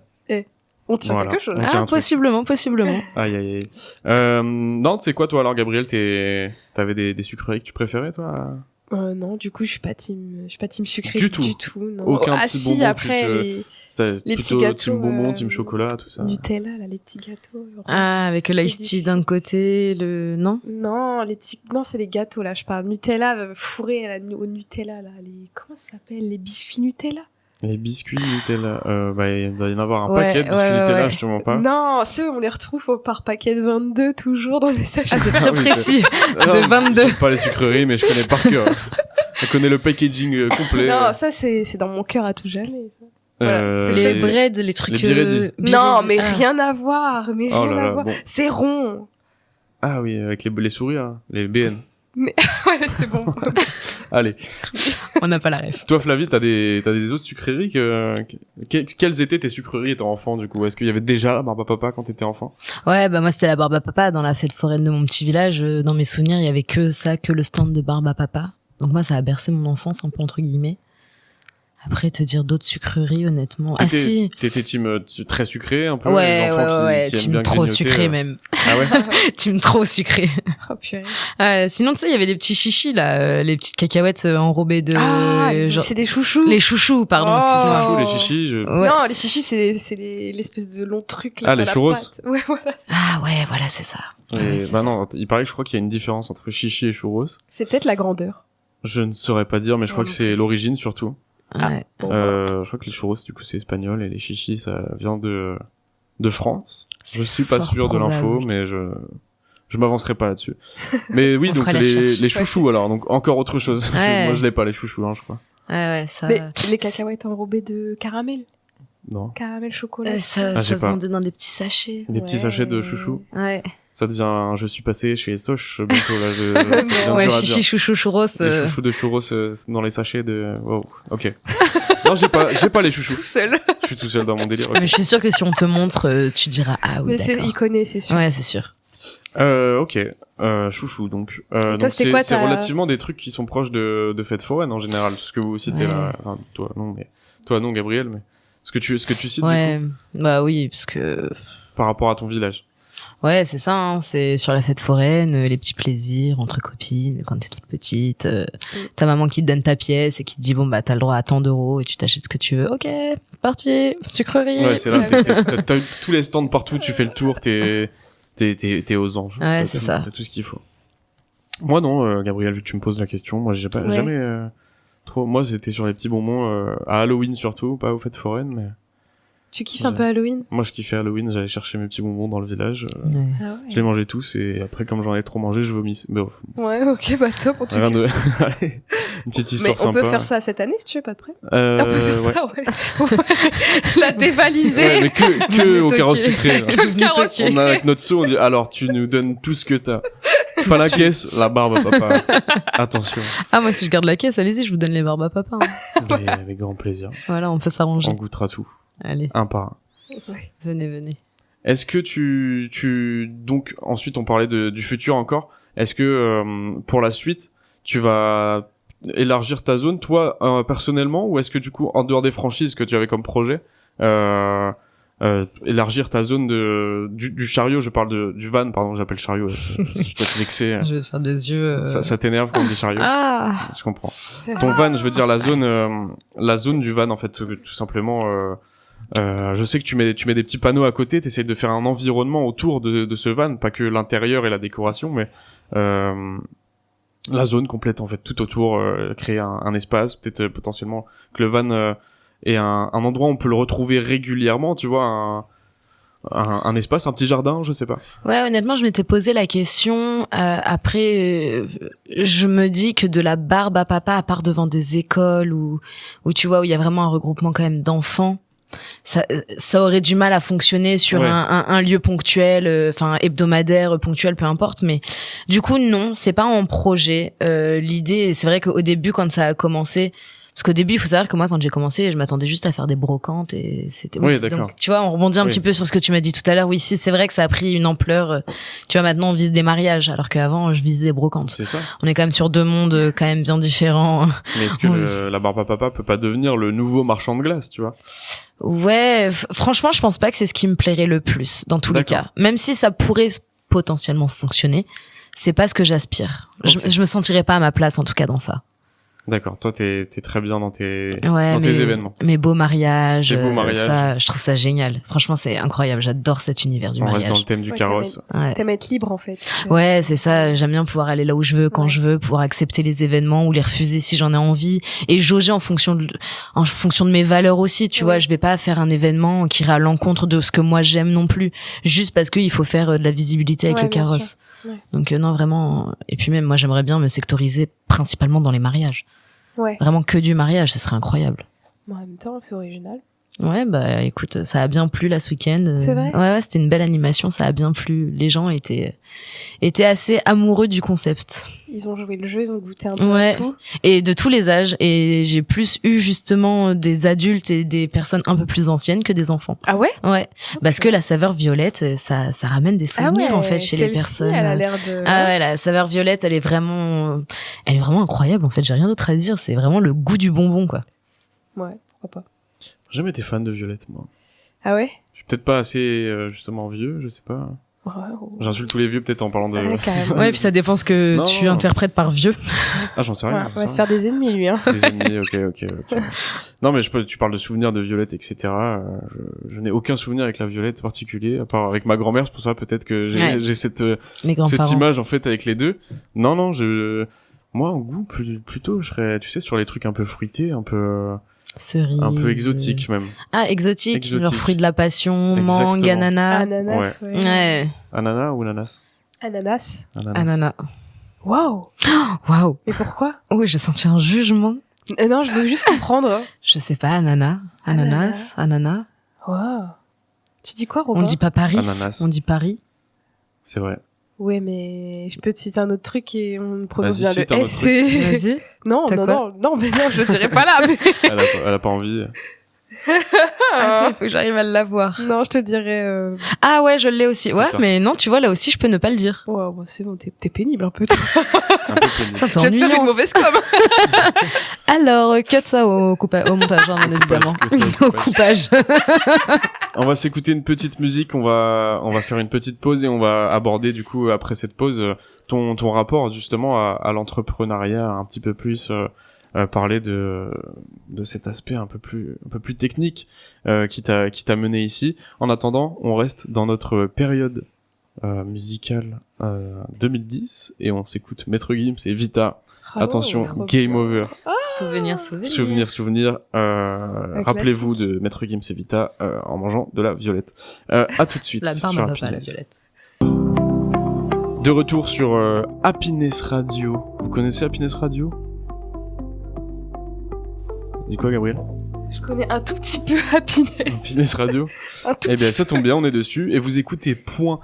On tient Voilà. quelque chose. On tient Ah, un truc. possiblement. Aïe, aïe, aïe. Non, tu sais quoi, toi, alors, Gabriel, t'avais des sucreries que tu préférais, toi? Non, du coup, je suis pas team sucré Du tout. non. Aucun Ah petit si, bonbon, après tu te- les C'est Les plutôt petits gâteaux, team bonbon, team chocolat, tout ça. Nutella, là, les petits gâteaux. Ah, avec l'ice tea d'un côté, non? Non, non, c'est les gâteaux là, je parle. Nutella fourré au Nutella là, comment ça s'appelle, les biscuits Nutella. Les biscuits Nutella. Bah, il doit y en avoir un Ouais, paquet de biscuits ouais, Nutella, ouais. je te mens pas. Non, ceux, on les retrouve par paquet de 22, toujours dans des sachets. Ah, c'est très oui, précis. Non, De 22. je sais pas les sucreries, mais je connais par cœur. Je connais le packaging complet. Non, ça, c'est dans mon cœur à tout jamais. voilà, c'est Les les- breads, les trucs... les Biredi. Non, mais Ah. rien à voir, mais Oh rien là à là, voir. bon. C'est rond. Ah oui, avec les souris, là. Les BN. Ouais, c'est bon. Allez. On n'a pas la ref. Toi, Flavie, t'as des autres sucreries quelles étaient tes sucreries étant enfant, du coup? Est-ce qu'il y avait déjà la barbe à papa quand t'étais enfant? Ouais, bah moi c'était la barbe à papa dans la fête foraine de mon petit village. Dans mes souvenirs, il y avait que ça, que le stand de barbe à papa. Donc moi, ça a bercé mon enfance un peu entre guillemets. Après, te dire d'autres sucreries, honnêtement. Ah si. T'étais team très sucré, un peu? Ouais, les enfants ouais, qui aiment team bien trop grignoter, sucré même. Ah ouais? Team trop sucré. Oh, purée. Sinon, tu sais, il y avait les petits chichis là, les petites cacahuètes enrobées de. Ah, genre- c'est des chouchous. les chouchous, pardon. Oh. excuse-moi. Chouchous, les chichis, Ouais. Non, les chichis, c'est l'espèce de long truc là. Ah, les à la churros. pâte. Ouais, voilà. Ah ouais, voilà, c'est ça. Et Ouais, c'est bah ça. non, il paraît que je crois qu'il y a une différence entre chichi et churros. C'est peut-être la grandeur. Je ne saurais pas dire, mais je crois que c'est l'origine surtout. Ouais. Bon, Je crois que les churros, du coup, c'est espagnol et les chichis, ça vient de France. Je suis pas fort sûr de l'info, probable. mais je m'avancerai pas là-dessus. Mais oui, On donc fera les recherches. les chouchous alors, donc encore autre chose. Ouais. Moi, je l'ai pas les chouchous, hein, je crois. Ouais, ça. Mais les cacahuètes enrobées de caramel. Non. Caramel chocolat. Ça, Ah, ça j'ai se pas. vendait dans des petits sachets. Des petits Ouais. sachets de chouchous. Ouais. Ça devient je suis passé chez Soch bientôt là. C'est bien Ouais, dur à chichi, dire. chouchou, churros. Les chouchous de churros dans les sachets de. Wow. Ok. Non, j'ai pas les chouchous. Tout seul. Je suis tout seul dans mon délire. ok. Mais je suis sûre que si on te montre, tu diras ah oui, Mais d'accord. il connaît, c'est sûr. Ouais, c'est sûr. Ok. Chouchou donc. toi, Donc c'était quoi, c'est ta- relativement des trucs qui sont proches de fêtes foraines en général. Tout ce que vous citez Ouais. là. Enfin, toi non Gabriel, mais ce que tu cites Ouais, du coup, bah oui, parce que par rapport à ton village. ouais, c'est ça. Hein, c'est sur la fête foraine, les petits plaisirs entre copines quand t'es toute petite. Ta maman qui te donne ta pièce et qui te dit bon bah t'as le droit à tant d'euros et tu t'achètes ce que tu veux. Ok, parti, sucrerie. Ouais, c'est là. T'as tous les stands partout. Tu fais le tour. T'es aux anges. Ouais, T'as c'est tout- ça. T'as tout ce qu'il faut. Moi non, Gabriel, vu que tu me poses la question, moi j'ai pas Ouais. jamais trop. Moi c'était sur les petits bonbons à Halloween surtout, pas aux fêtes foraines, mais Tu kiffes un peu Halloween? moi je kiffais Halloween. J'allais chercher mes petits bonbons dans le village. Ouais. Ah Je les mangeais tous et après comme j'en ai trop mangé, je vomis. Mais bon, ouais. Ouais, ok, bah top en tout rien cas. de. Allez, une petite histoire Mais on sympa. peut faire ça cette année si tu veux, pas de prêt. Euh, On peut faire ouais. ça, ouais. On va la dévaliser. Ouais, mais que au carotte sucré. là. Que le carotte On sucré. a avec notre seau, on dit alors tu nous donnes tout ce que t'as. Pas la caisse, la barbe, papa. Attention. Ah moi si je garde la caisse, allez-y, je vous donne les barbes à papa. hein. Mais avec grand plaisir. Voilà, on peut s'arranger. On goûtera tout, Allez, un par un. Ouais. venez. Est-ce que tu donc ensuite on parlait du futur encore. Est-ce que pour la suite tu vas élargir ta zone toi personnellement ou est-ce que du coup en dehors des franchises que tu avais comme projet élargir ta zone du chariot, je parle du van, pardon, j'appelle chariot. Si je dois te vexer, Je vais te faire des yeux. ça t'énerve quand on dit chariot. Ah. Je comprends. Ton van, je veux dire la zone du van en fait, tout simplement. Je sais que tu mets des petits panneaux à côté, t'essayes de faire un environnement autour de ce van, pas que l'intérieur et la décoration, mais la zone complète en fait, tout autour, créer un espace, peut-être potentiellement que le van ait un endroit où on peut le retrouver régulièrement, tu vois, un espace, un petit jardin, je sais pas. Ouais, honnêtement, je m'étais posé la question. Après, je me dis que de la barbe à papa, à part devant des écoles où tu vois où il y a vraiment un regroupement quand même d'enfants, ça aurait du mal à fonctionner sur Ouais. un lieu ponctuel, enfin hebdomadaire, ponctuel, peu importe. Mais du coup, non, c'est pas en projet. L'idée, c'est vrai qu'au début, quand ça a commencé. Parce qu'au début, il faut savoir que moi, quand j'ai commencé, je m'attendais juste à faire des brocantes et c'était... Oui, d'accord. Donc, tu vois, on rebondit un Oui. petit peu sur ce que tu m'as dit tout à l'heure. Oui, si, c'est vrai que ça a pris une ampleur. Tu vois, maintenant, on vise des mariages, alors qu'avant, je visais des brocantes. C'est ça. On est quand même sur deux mondes quand même bien différents. Mais est-ce que Oui. la barbe à papa peut pas devenir le nouveau marchand de glace, tu vois? Ouais, franchement, je pense pas que c'est ce qui me plairait le plus, dans tous les D'accord. cas. Même si ça pourrait potentiellement fonctionner, c'est pas ce que j'aspire. Ok. Je me sentirais pas à ma place, en tout cas, dans ça. D'accord. Toi, t'es très bien dans tes Ouais, événements. mes beaux mariages. Les beaux mariages. Ça, je trouve ça génial. Franchement, c'est incroyable. J'adore cet univers du On mariage. reste dans le thème du Ouais, carrosse. Ouais. T'aimes être libre en fait. Ouais, c'est ça. J'aime bien pouvoir aller là où je veux, quand Ouais. je veux, pouvoir accepter les événements ou les refuser si j'en ai envie et jauger en fonction de mes valeurs aussi. Tu Ouais. vois, je vais pas faire un événement qui ira à l'encontre de ce que moi j'aime non plus, juste parce qu'il faut faire de la visibilité avec Ouais, le bien carrosse. sûr. Ouais. Donc non, vraiment. Et puis même, moi, j'aimerais bien me sectoriser principalement dans les mariages. Ouais. Vraiment que du mariage, ça serait incroyable. Mais en même temps, c'est original. Ouais, bah écoute, ça a bien plu là ce week-end. C'est vrai Ouais, c'était une belle animation, ça a bien plu. Les gens étaient assez amoureux du concept. Ils ont joué le jeu, ils ont goûté un peu Ouais. à tout. Et de tous les âges. Et j'ai plus eu justement des adultes et des personnes un peu plus anciennes que des enfants. Ah ouais? Ouais, parce que la saveur violette, ça ramène des souvenirs en fait chez les celle-ci, personnes. Elle a l'air de. Ah ouais, la saveur violette, elle est vraiment incroyable en fait. J'ai rien d'autre à dire. C'est vraiment le goût du bonbon quoi. Ouais, pourquoi pas. J'ai jamais été fan de Violette, moi. Ah ouais? Je suis peut-être pas assez, justement, vieux, je sais pas. Wow. J'insulte tous les vieux, peut-être, en parlant de... Ouais, carrément. Ouais, puis ça dépend ce que Non. tu interprètes par vieux. Ah, j'en sais rien. Voilà, on va se faire des ennemis, lui. Hein. Des ennemis, ok. Non, mais tu parles de souvenirs de Violette, etc. Je n'ai aucun souvenir avec la Violette particulier, à part avec ma grand-mère, c'est pour ça peut-être que Ouais. j'ai cette Les grands-parents. image, en fait, avec les deux. Non, moi, en goût, plutôt, je serais, tu sais, sur les trucs un peu fruités, un peu exotiques, même. Ah, exotique, Exotique. genre fruit de la passion, Exactement. mangue, ananas. Ananas, ouais. Ouais, Ananas ou ananas? Ananas. ananas. Waouh. Waouh. Mais pourquoi? Oh, j'ai senti un jugement. Non, je veux juste comprendre. Je sais pas, ananas, ananas. Waouh. Tu dis quoi, Robin? On dit pas Paris, Ananas. on dit Paris. C'est vrai. Ouais, mais je peux te citer un autre truc et on prononce Vas-y, bien cite le un autre S. truc. Vas-y. Non, T'as non, quoi non, mais non, je le dirai pas là. Mais... Elle a pas envie. Attends, il faut que j'arrive à l'avoir. Non, je te dirais. Ah ouais, je l'ai aussi. Ouais, Putain. mais non, tu vois, là aussi, je peux ne pas le dire. Ouais, bon, c'est bon, t'es pénible un peu. Un peu pénible. Putain, Je vais te faire une mauvaise com. Alors, cut ça au montage, hein, bien évidemment. Cut ça au Au coupage. On va s'écouter une petite musique, on va faire une petite pause et on va aborder du coup après cette pause ton rapport justement à l'entrepreneuriat un petit peu plus, parler de cet aspect un peu plus technique qui t'a mené ici. En attendant, on reste dans notre période musicale 2010 et on s'écoute Maître Gims et Vita. Attention, trop game bien. over. Souvenir. Souvenir. Rappelez-vous classique. de Maître Gims et Vita en mangeant de la violette. À tout de suite La barre sur ne va pas, la Happiness. violette. De retour sur Happiness Radio. Vous connaissez Happiness Radio? Dis quoi, Gabriel? Je connais un tout petit peu Happiness. Happiness Radio. Un tout Eh bien, petit ça tombe bien, on est dessus. Et vous écoutez Point,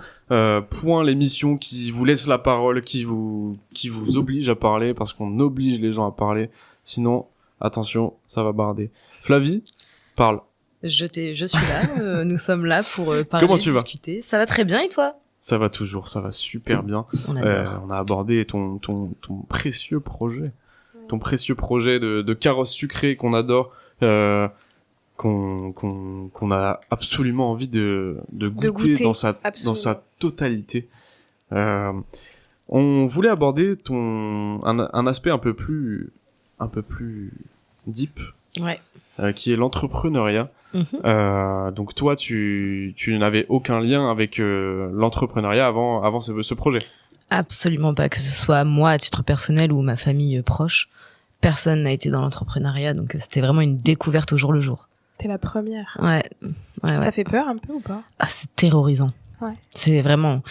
l'émission qui vous laisse la parole, qui vous oblige à parler, parce qu'on oblige les gens à parler. Sinon, attention, ça va barder. Flavie, parle. Je suis là, nous sommes là pour parler, Comment tu vas discuter. Ça va très bien et toi? Ça va toujours, ça va super bien. On adore. On a abordé ton précieux projet. Ton précieux projet de carrosse sucrée qu'on adore, qu'on a absolument envie de goûter dans sa totalité. On voulait aborder un aspect un peu plus deep, Ouais. qui est l'entrepreneuriat. Donc toi, tu n'avais aucun lien avec l'entrepreneuriat avant ce projet. Absolument pas, que ce soit moi à titre personnel ou ma famille proche. Personne n'a été dans l'entrepreneuriat, donc c'était vraiment une découverte au jour le jour. T'es la première. Ouais. Ça fait peur un peu ou pas? Ah, c'est terrorisant. Ouais. C'est vraiment,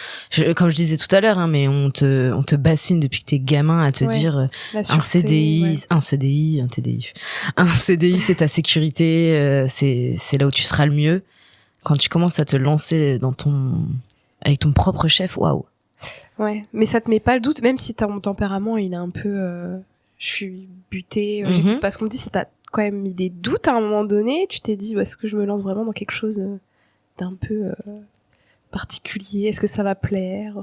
comme je disais tout à l'heure, hein, mais on te bassine depuis que t'es gamin à te Ouais. dire La un sûreté, CDI, ouais. un CDI, c'est ta sécurité, c'est là où tu seras le mieux. Quand tu commences à te lancer avec ton propre chef, waouh. Ouais, mais ça te met pas le doute, même si ton tempérament il est un peu, je suis butée, j'écoute pas ce qu'on me dit, ça t'a quand même mis des doutes à un moment donné. Tu t'es dit, est-ce que je me lance vraiment dans quelque chose d'un peu particulier? Est-ce que ça va plaire?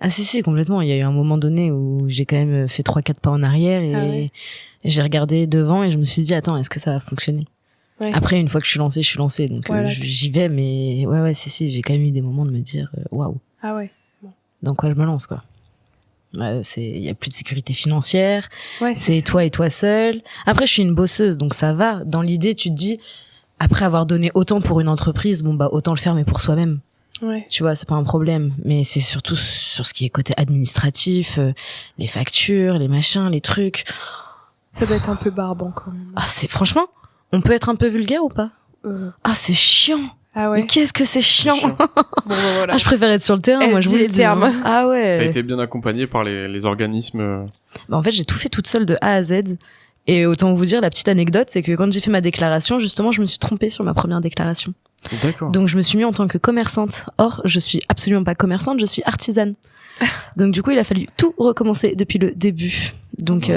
Ah si, complètement. Il y a eu un moment donné où j'ai quand même fait 3-4 pas en arrière et j'ai regardé devant et je me suis dit, attends, est-ce que ça va fonctionner? Ouais. Après, une fois que je suis lancée, donc Voilà. j'y vais, mais ouais, si, j'ai quand même eu des moments de me dire, waouh, Ah ouais. dans quoi je me lance, quoi. il y a plus de sécurité financière. Ouais, C'est ça. toi et toi seul. Après, je suis une bosseuse, donc ça va. Dans l'idée, tu te dis, après avoir donné autant pour une entreprise, bon, bah, autant le faire, mais pour soi-même. Ouais. Tu vois, c'est pas un problème. Mais c'est surtout sur ce qui est côté administratif, les factures, les machins, les trucs. Ça doit être un peu barbant quand même. Ah, franchement, on peut être un peu vulgaire ou pas? Ah, c'est chiant. Ah Mais ouais. qu'est-ce que c'est chiant. chiant. Bon, bah, voilà. Ah, je préfère être sur le terrain, Elle moi, je dit vous le les dis. termes. Ah T'as ouais. été bien accompagné par les organismes. Bah, en fait, j'ai tout fait toute seule de A à Z. Et autant vous dire, la petite anecdote, c'est que quand j'ai fait ma déclaration, justement, je me suis trompée sur ma première déclaration. D'accord. Donc, je me suis mis en tant que commerçante. Or, je suis absolument pas commerçante, je suis artisane. Donc, du coup, il a fallu tout recommencer depuis le début. Donc,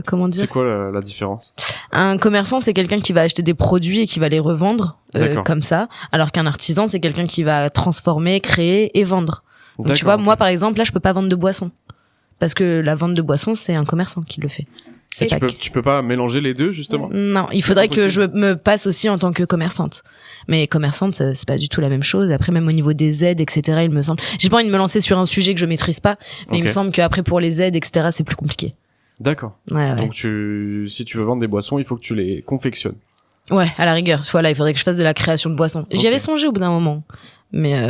comment dire? C'est quoi la différence? Un commerçant, c'est quelqu'un qui va acheter des produits et qui va les revendre, D'accord. comme ça. Alors qu'un artisan, c'est quelqu'un qui va transformer, créer et vendre. Donc, tu vois, moi, par exemple, là, je peux pas vendre de boissons. Parce que la vente de boissons, c'est un commerçant qui le fait. C'est pas Tu peux pas mélanger les deux, justement? Non, il faudrait pas que je possible. me passe aussi en tant que commerçante. Mais commerçante, c'est pas du tout la même chose. Après, même au niveau des aides, etc., il me semble... J'ai pas envie de me lancer sur un sujet que je maîtrise pas, mais il Ok. me semble qu'après, pour les aides, etc., c'est plus compliqué. D'accord. Ouais, ouais. Donc si tu veux vendre des boissons, il faut que tu les confectionnes. Ouais, à la rigueur. Voilà, il faudrait que je fasse de la création de boissons. J'y Ok. avais songé au bout d'un moment. Mais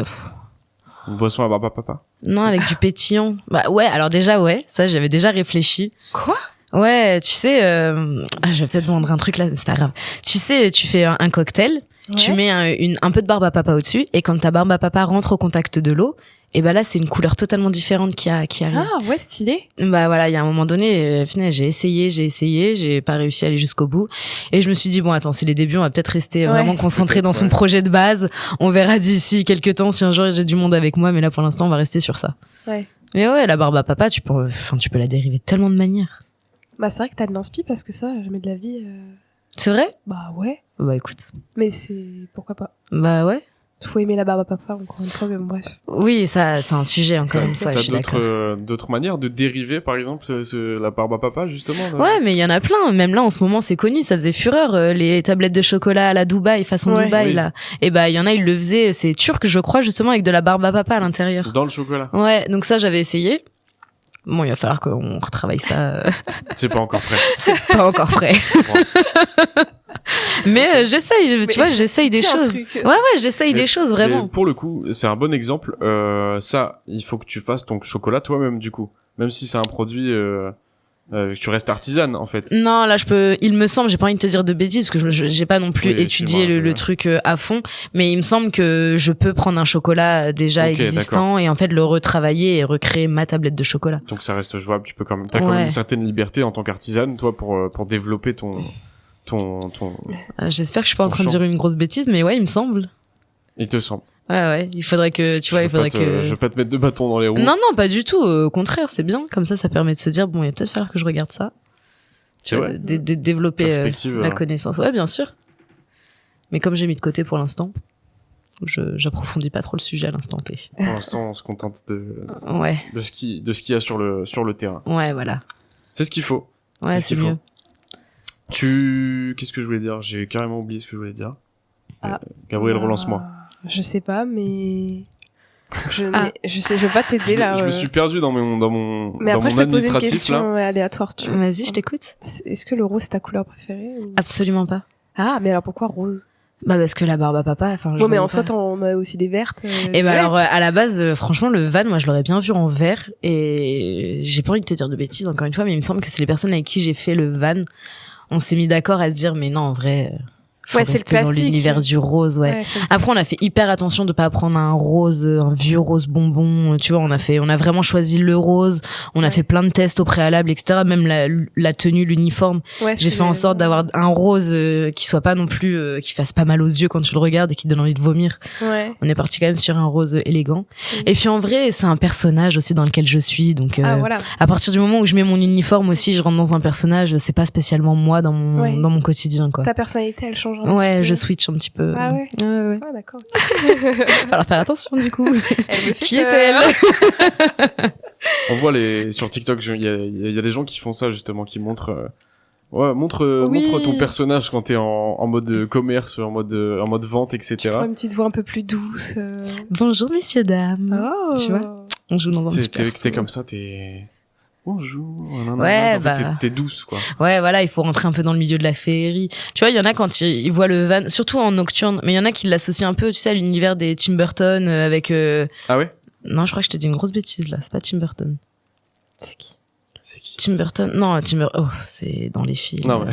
Une boisson à barbe à papa. non, avec du pétillant. Bah ouais, alors déjà, ouais, ça, j'avais déjà réfléchi. Quoi? Ouais, tu sais, je vais peut-être vendre un truc là, mais c'est pas grave. Tu sais, tu fais un cocktail, tu Ouais. mets un peu de barbe à papa au-dessus, et quand ta barbe à papa rentre au contact de l'eau, et ben là, c'est une couleur totalement différente qui arrive. Ah ouais, stylé. Bah voilà, il y a un moment donné, finalement, j'ai essayé, j'ai pas réussi à aller jusqu'au bout, et je me suis dit bon, attends, c'est les débuts, on va peut-être rester Ouais. vraiment concentré dans son Ouais. projet de base. On verra d'ici quelques temps si un jour j'ai du monde avec moi, mais là pour l'instant, on va rester sur ça. Ouais. Mais ouais, la barbe à papa, tu peux la dériver de tellement de manières. Bah c'est vrai que t'as de l'inspi parce que ça, jamais de la vie. C'est vrai? Bah ouais. Bah écoute, Mais c'est pourquoi pas. bah ouais. Faut aimer la barbe à papa encore une fois, mais bon, bref. Oui, ça, c'est un sujet encore une fois. Je T'as suis d'accord. d'autres manières de dériver, par exemple, la barbe à papa, justement? là Ouais, mais il y en a plein. Même là, en ce moment, c'est connu. Ça faisait fureur. Les tablettes de chocolat à la Dubaï, façon Ouais. Dubaï, Oui. là. Et bah, il y en a, ils le faisaient. C'est turc, je crois, justement, avec de la barbe à papa à l'intérieur. Dans le chocolat. Ouais, donc ça, j'avais essayé. Bon, il va falloir qu'on retravaille ça. C'est pas encore prêt. C'est pas encore prêt. Mais j'essaye, Mais tu vois, j'essaye tu des dis un choses. truc. Ouais, j'essaye des choses, Et vraiment. pour le coup, c'est un bon exemple. Ça, il faut que tu fasses ton chocolat toi-même, du coup. Même si c'est un produit, tu restes artisane, en fait. Non, là, il me semble, j'ai pas envie de te dire de bêtises, parce que j'ai pas non plus Oui, étudié excuse-moi, le truc à fond, mais il me semble que je peux prendre un chocolat déjà Ok, existant et en fait le retravailler et recréer ma tablette de chocolat. Donc ça reste jouable. Tu peux quand même, t'as quand même Ouais. une certaine liberté en tant qu'artisane, toi, pour développer ton. J'espère que je suis pas en Ton train de champ. dire une grosse bêtise, mais ouais, il me semble. Il te semble. Ouais, il faudrait que, tu vois, il faudrait que... Je veux pas te mettre de bâton dans les roues. Non, pas du tout, au contraire, c'est bien, comme ça permet de se dire, bon, il va peut-être falloir que je regarde ça. Tu C'est vois, vrai. développer Perspective, la connaissance. Ouais, bien sûr. Mais comme j'ai mis de côté pour l'instant, j'approfondis pas trop le sujet à l'instant T. Pour l'instant, on se contente Ouais, de ce qu'il y a sur le terrain. ouais, voilà. C'est ce qu'il faut. Ouais, C'est ce c'est qu'il faut. mieux. Qu'est-ce que je voulais dire? J'ai carrément oublié ce que je voulais dire. Ah. Gabriel, relance-moi. Je sais pas, mais Ah. je sais, je vais pas t'aider là. Je me suis perdu dans mon Mais après, je peux te poser une administratif, question là. aléatoire, si tu veux. Vas-y, je t'écoute. Est-ce que le rose c'est ta couleur préférée ou- Absolument pas. Ah, mais alors pourquoi rose? Bah parce que la barbe à papa, enfin. Bon, mais en soi, on a aussi des vertes. Et bah alors à la base, franchement, le van, moi je l'aurais bien vu en vert et j'ai pas envie de te dire de bêtises encore une fois, mais il me semble que c'est les personnes avec qui j'ai fait le van, on s'est mis d'accord à se dire mais non en vrai, faut Ouais, c'est le rester dans classique. l'univers du rose, ouais. Après, on a fait hyper attention de pas prendre un rose, un vieux rose bonbon. Tu vois, on a vraiment choisi le rose. On a Ouais. fait plein de tests au préalable, etc. Même la tenue, l'uniforme. Ouais, J'ai fait en sorte d'avoir un rose qui soit pas non plus, qui fasse pas mal aux yeux quand tu le regardes et qui donne envie de vomir. Ouais. On est parti quand même sur un rose élégant. Oui. Et puis en vrai, c'est un personnage aussi dans lequel je suis. Donc, Ah, voilà. à partir du moment où je mets mon uniforme aussi, je rentre dans un personnage. C'est pas spécialement moi dans Ouais. mon quotidien, quoi. Ta personnalité, elle change un petit Ouais, peu. je switch un petit peu. Ah ouais? Ouais. Ah, d'accord. Falloir faire attention du coup. Elle me fait Qui peur. est-elle? On voit sur TikTok, il y a des gens qui font ça, justement, qui montrent, montre Oui. ton personnage quand t'es en mode commerce, en mode vente, Tu etc. prends une petite voix un peu plus douce. Bonjour messieurs dames. Oh. Tu vois On joue dans un petit T'es perso. comme ça, t'es bonjour. Ouais, en fait, t'es douce, quoi. Ouais, voilà, il faut rentrer un peu dans le milieu de la féerie. Tu vois, il y en a quand ils voient le van, surtout en nocturne, mais il y en a qui l'associent un peu, tu sais, à l'univers des Tim Burton avec... Ah ouais? Non, je crois que je t'ai dit une grosse bêtise, là. C'est pas Tim Burton. C'est qui? Tim Burton? Non, oh, c'est dans les films. Non, mais,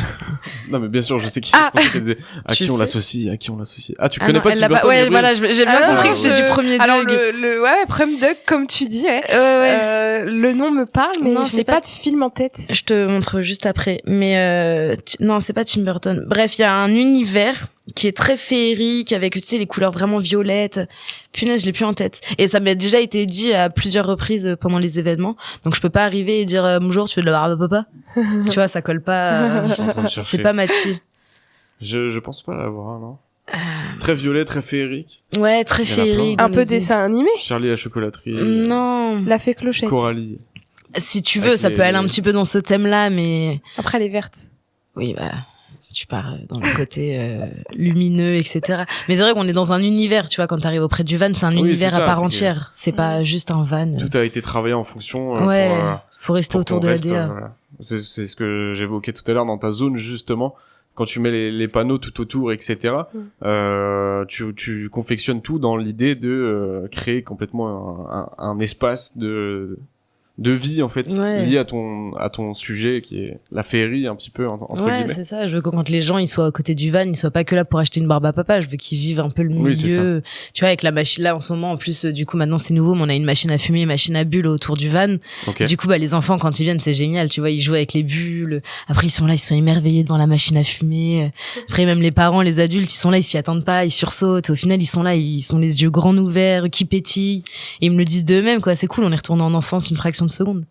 non, mais bien sûr, je sais qui c'est. Je pensais qu'elle disait à qui on l'associe. Ah, tu connais pas Tim Burton? Ouais, voilà, j'ai bien compris que c'était du premier Doug. Alors, ouais, premier Doug, comme tu dis, ouais. Le nom me parle, mais non, je n'ai pas de film en tête. Je te montre juste après. Mais, non, c'est pas Tim Burton. Bref, il y a un univers qui est très féerique, avec, tu sais, les couleurs vraiment violettes. Punaise, je l'ai plus en tête. Et ça m'a déjà été dit à plusieurs reprises pendant les événements. Donc, je peux pas arriver et dire, bonjour, tu veux de la barbe à papa? Tu vois, ça colle pas. Je suis en train de chercher. C'est pas Machi. Je pense pas l'avoir, non? Très violet, très féerique. Ouais, très féerique. Un peu dessin animé. Charlie la chocolaterie. Non. La fée Clochette. Coralie. Si tu veux, ça peut aller un petit peu dans ce thème-là, mais... Après, elle est verte. Oui, bah... Tu pars dans le côté lumineux, etc. Mais c'est vrai qu'on est dans un univers, tu vois, quand t'arrives auprès du van, c'est un univers à part entière. C'est pas juste un van. Tout a été travaillé en fonction. Ouais, faut rester autour de la DA. Voilà. C'est ce que j'évoquais tout à l'heure dans ta zone, justement. Quand tu mets les panneaux tout autour, etc., tu confectionnes tout dans l'idée de créer complètement un espace de vie, en fait, lié à ton sujet, qui est la féerie, un petit peu, entre guillemets. Ouais, c'est ça. Je veux que quand les gens, ils soient à côté du van, ils soient pas que là pour acheter une barbe à papa. Je veux qu'ils vivent un peu le milieu. Tu vois, avec la machine là, en ce moment, en plus, du coup, maintenant, c'est nouveau, mais on a une machine à fumer, une machine à bulles autour du van. Okay. Du coup, bah, les enfants, quand ils viennent, c'est génial. Tu vois, ils jouent avec les bulles. Après, ils sont là, ils sont émerveillés devant la machine à fumer. Après, même les parents, les adultes, ils sont là, ils s'y attendent pas, ils sursautent. Au final, ils sont là, ils sont les yeux grands ouverts, qui pétillent. Et ils me le disent d'eux-mêmes, quoi. C'est cool, on est retourné en enfance une fraction de seconde.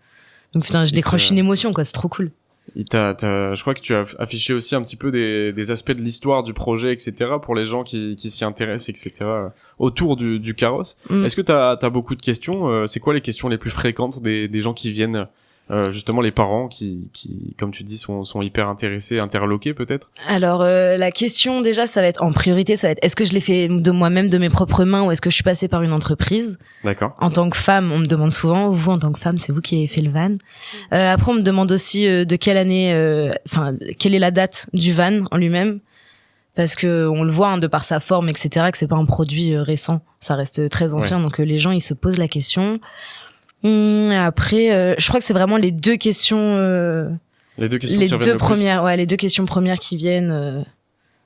Donc putain, je décroche une émotion, quoi, c'est trop cool. Je crois que tu as affiché aussi un petit peu des aspects de l'histoire du projet, etc., pour les gens qui s'y intéressent, etc., autour du carrosse. Est-ce que t'as beaucoup de questions? C'est quoi les questions les plus fréquentes des gens qui viennent? Justement, les parents qui, comme tu dis, sont hyper intéressés, interloqués peut-être. Alors la question déjà, ça va être en priorité, ça va être est-ce que je l'ai fait de moi-même, de mes propres mains, ou est-ce que je suis passée par une entreprise? D'accord. En tant que femme, on me demande souvent, vous en tant que femme, c'est vous qui avez fait le van. Après, on me demande aussi de quelle année, quelle est la date du van en lui-même, parce que on le voit de par sa forme, etc., que c'est pas un produit récent, ça reste très ancien, donc les gens ils se posent la question. Après, je crois que c'est vraiment les deux questions. Les deux questions. Les deux premières, les deux questions premières qui viennent,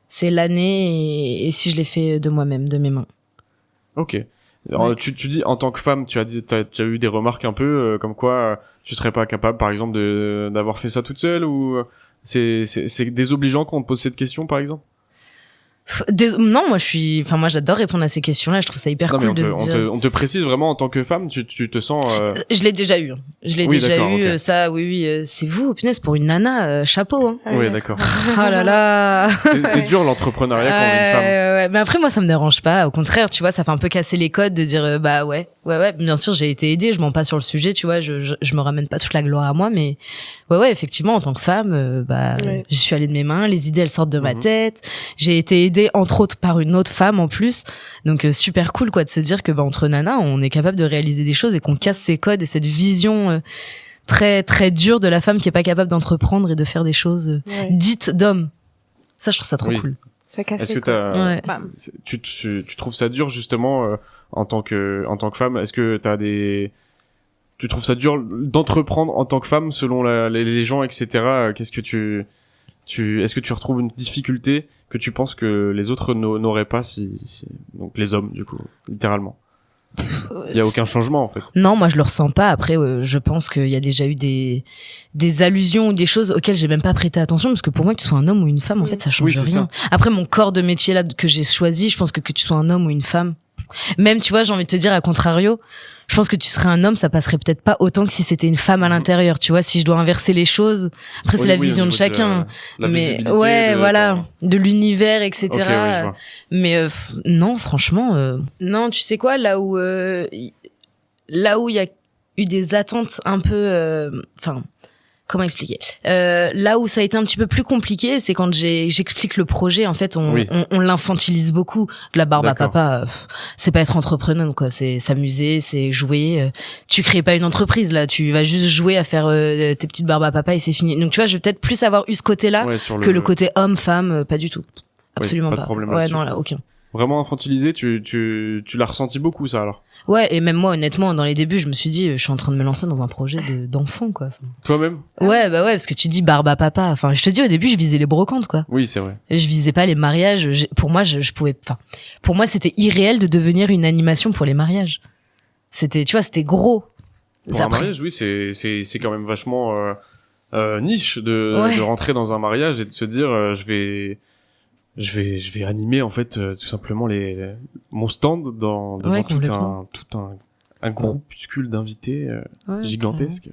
c'est l'année et si je l'ai fait de moi-même, de mes mains. Ok. Alors, tu dis en tant que femme, t'as eu des remarques un peu comme quoi tu serais pas capable, par exemple, d'avoir fait ça toute seule, ou c'est désobligeant quand on te pose cette question, par exemple? Non, moi j'adore répondre à ces questions-là, je trouve ça hyper cool de se dire. On te précise vraiment en tant que femme, tu te sens Je l'ai déjà eu. Okay. Ça, oui, c'est vous, punaise, pour une nana, chapeau, hein. Oui, d'accord. Oh là là. C'est dur l'entrepreneuriat quand on est une femme. Ouais, mais après moi ça me dérange pas, au contraire, tu vois, ça fait un peu casser les codes de dire bah ouais, bien sûr, j'ai été aidée, je mens pas sur le sujet, tu vois, je me ramène pas toute la gloire à moi, mais ouais, effectivement, en tant que femme, je suis allée de mes mains, les idées elles sortent de ma tête, j'ai été aidée entre autres par une autre femme en plus, donc super cool quoi de se dire que entre nanas on est capable de réaliser des choses et qu'on casse ces codes et cette vision très très dure de la femme qui est pas capable d'entreprendre et de faire des choses dites d'hommes. Ça, je trouve ça trop cool. Ça casse Est-ce les que codes. tu trouves ça dur justement en tant que femme? Est-ce que tu trouves ça dur d'entreprendre en tant que femme selon les gens, etc. Qu'est-ce que est-ce que tu retrouves une difficulté que tu penses que les autres n'auraient pas donc les hommes, du coup, littéralement? Il y a aucun changement, en fait. Non, moi je le ressens pas. Après, je pense qu'il y a déjà eu des allusions ou des choses auxquelles j'ai même pas prêté attention, parce que pour moi, que tu sois un homme ou une femme, en fait, ça change rien. Ça. Après, mon corps de métier là que j'ai choisi, je pense que tu sois un homme ou une femme, même, tu vois, j'ai envie de te dire, à contrario, je pense que tu serais un homme, ça passerait peut-être pas autant que si c'était une femme à l'intérieur, tu vois, si je dois inverser les choses. Après, c'est la vision de chacun. Mais voilà, de l'univers, etc. Okay, je vois. Mais non, franchement, non, tu sais quoi, là où il y a eu des attentes un peu, comment expliquer, là où ça a été un petit peu plus compliqué, c'est quand j'explique le projet. En fait, on l'infantilise beaucoup. De la barbe à papa, c'est pas être entrepreneur, quoi. C'est s'amuser, c'est jouer. Tu crées pas une entreprise là, tu vas juste jouer à faire tes petites barbes à papa et c'est fini. Donc tu vois, je vais peut-être plus avoir eu ce côté-là que le côté homme-femme, pas du tout. Absolument pas. pas. De problème ouais, là-dessus. non, là, aucun. Vraiment infantilisé, tu l'as ressenti beaucoup, ça, alors? Ouais, et même moi, honnêtement, dans les débuts, je me suis dit, je suis en train de me lancer dans un projet d'enfant, quoi. Toi-même? Ouais, bah ouais, parce que tu dis barbe à papa. Enfin, je te dis, au début, je visais les brocantes, quoi. Oui, c'est vrai. Je visais pas les mariages. Pour moi, je pouvais, enfin, pour moi, c'était irréel de devenir une animation pour les mariages. C'était, tu vois, c'était gros. Pour un mariage, oui, c'est quand même vachement, niche de rentrer dans un mariage et de se dire, je vais animer en fait tout simplement mon stand devant tout un groupuscule d'invités gigantesques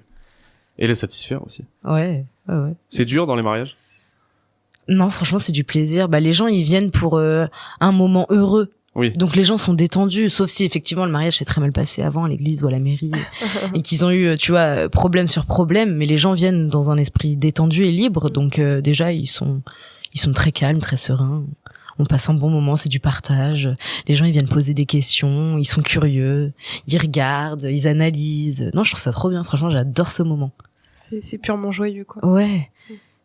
et les satisfaire aussi. Ouais. C'est dur dans les mariages? Non, franchement, c'est du plaisir. Bah les gens ils viennent pour un moment heureux. Oui. Donc les gens sont détendus, sauf si effectivement le mariage s'est très mal passé avant à l'église ou à la mairie et qu'ils ont eu, tu vois, problème sur problème, mais les gens viennent dans un esprit détendu et libre, donc déjà ils sont très calmes, très sereins. On passe un bon moment, c'est du partage. Les gens, ils viennent poser des questions, ils sont curieux, ils regardent, ils analysent. Non, je trouve ça trop bien. Franchement, j'adore ce moment. C'est purement joyeux, quoi. Ouais.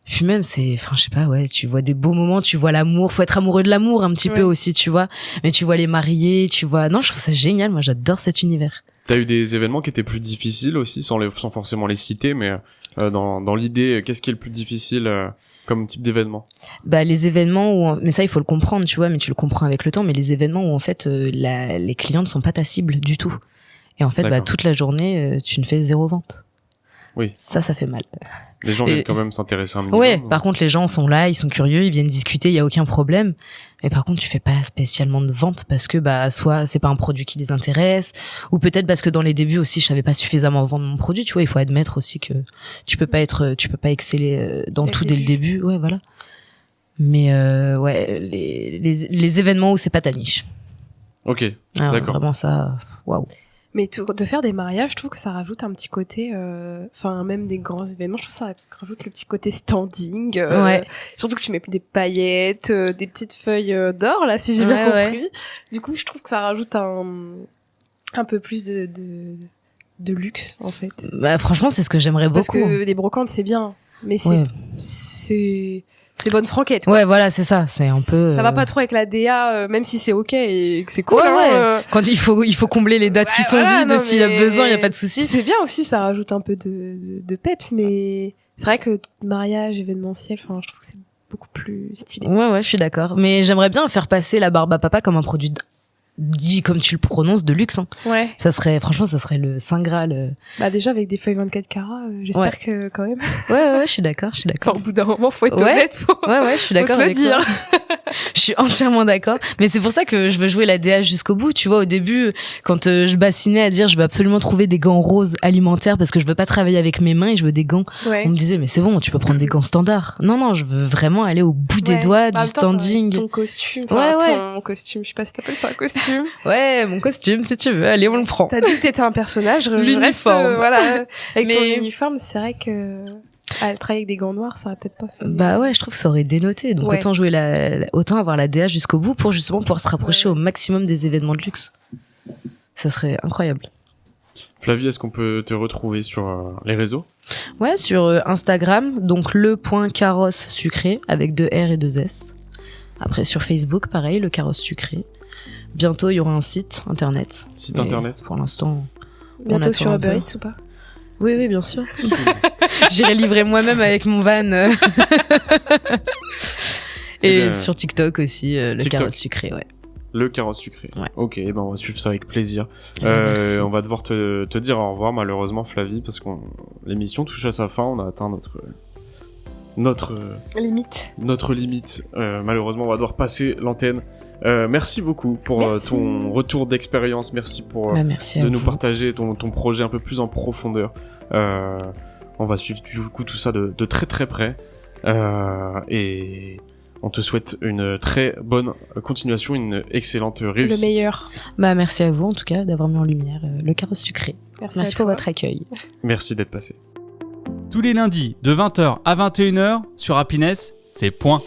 Puis même, je sais pas, ouais, tu vois des beaux moments, tu vois l'amour. Faut être amoureux de l'amour un petit peu aussi, tu vois. Mais tu vois les mariés, tu vois. Non, je trouve ça génial. Moi, j'adore cet univers. T'as eu des événements qui étaient plus difficiles aussi, sans forcément les citer, mais dans l'idée, qu'est-ce qui est le plus difficile comme type d'événement? Bah les événements mais ça il faut le comprendre, tu vois, mais tu le comprends avec le temps, mais les événements où en fait les clients ne sont pas ta cible du tout. Et en fait toute la journée tu ne fais 0 vente. Oui. Ça fait mal. Les gens viennent quand même s'intéresser un minimum. Ouais, par contre les gens sont là, ils sont curieux, ils viennent discuter, il y a aucun problème. Mais par contre, tu fais pas spécialement de vente parce que soit c'est pas un produit qui les intéresse, ou peut-être parce que dans les débuts aussi, je savais pas suffisamment vendre mon produit, tu vois, il faut admettre aussi que tu peux pas exceller dans tout dès le début, ouais, voilà. Mais les événements où c'est pas ta niche. OK. D'accord. Vraiment ça, waouh. Mais de faire des mariages, je trouve que ça rajoute un petit côté, même des grands événements, je trouve que ça rajoute le petit côté standing. Surtout que tu mets des paillettes, des petites feuilles d'or, là, si j'ai bien compris. Ouais. Du coup, je trouve que ça rajoute un peu plus de luxe, en fait. Bah, franchement, c'est ce que j'aimerais beaucoup. Parce que les brocantes, c'est bien. Mais c'est bonne franquette, quoi. Ouais, voilà, c'est ça. C'est un peu. Ça va pas trop avec la DA, même si c'est ok et que c'est cool. Ouais. Quand il faut combler les dates qui sont vides, s'il y a besoin, il y a pas de souci. C'est bien aussi, ça rajoute un peu de peps, mais c'est vrai que mariage événementiel, je trouve que c'est beaucoup plus stylé. Ouais, je suis d'accord. Mais j'aimerais bien faire passer la barbe à papa comme un produit dit comme tu le prononces de luxe, hein. Ouais. Ça serait le saint graal. Bah déjà avec des feuilles 24 carats, j'espère que quand même. Ouais, je suis d'accord. Au bout d'un moment, faut être honnête, je suis d'accord avec toi. Je suis entièrement d'accord. Mais c'est pour ça que je veux jouer la DH jusqu'au bout. Tu vois, au début, quand je bassinais à dire je veux absolument trouver des gants roses alimentaires parce que je veux pas travailler avec mes mains et je veux des gants. Ouais. On me disait mais c'est bon, tu peux prendre des gants standards. Non, je veux vraiment aller au bout des doigts du standing. Ton costume, ton costume, je sais pas si t'appelles ça un costume. Ouais, mon costume si tu veux. Allez, on le prend. T'as dit que t'étais un personnage. Je reste avec ton uniforme. C'est vrai que travailler avec des gants noirs, ça aurait peut-être pas fait. Bah ouais, je trouve que ça aurait dénoté. Donc autant jouer autant avoir la DH jusqu'au bout pour justement pouvoir se rapprocher au maximum des événements de luxe. Ça serait incroyable. Flavie, est-ce qu'on peut te retrouver sur les réseaux? Ouais, sur Instagram, donc le.carrosse sucré avec 2 R et 2 S. Après sur Facebook, pareil, le carrosse sucré. Bientôt, il y aura un site internet. Site internet. Pour l'instant. Bientôt sur Uber Eats ou pas? Oui, bien sûr. J'irai livrer moi-même avec mon van. Et sur TikTok aussi, le carrosse sucré, ouais. Le carrosse sucré. Ouais. Ok, on va suivre ça avec plaisir. On va devoir te dire au revoir, malheureusement, Flavie, parce que l'émission touche à sa fin. On a atteint notre limite. Notre limite. Malheureusement, on va devoir passer l'antenne. Merci beaucoup pour ton retour d'expérience. Merci pour de nous partager ton projet un peu plus en profondeur. On va suivre du coup tout ça de très très près. Et on te souhaite une très bonne continuation, une excellente réussite. Le meilleur. Merci à vous en tout cas d'avoir mis en lumière le carrosse sucré. Merci pour votre accueil. Merci d'être passé. Tous les lundis de 20h à 21h sur Happiness, c'est point.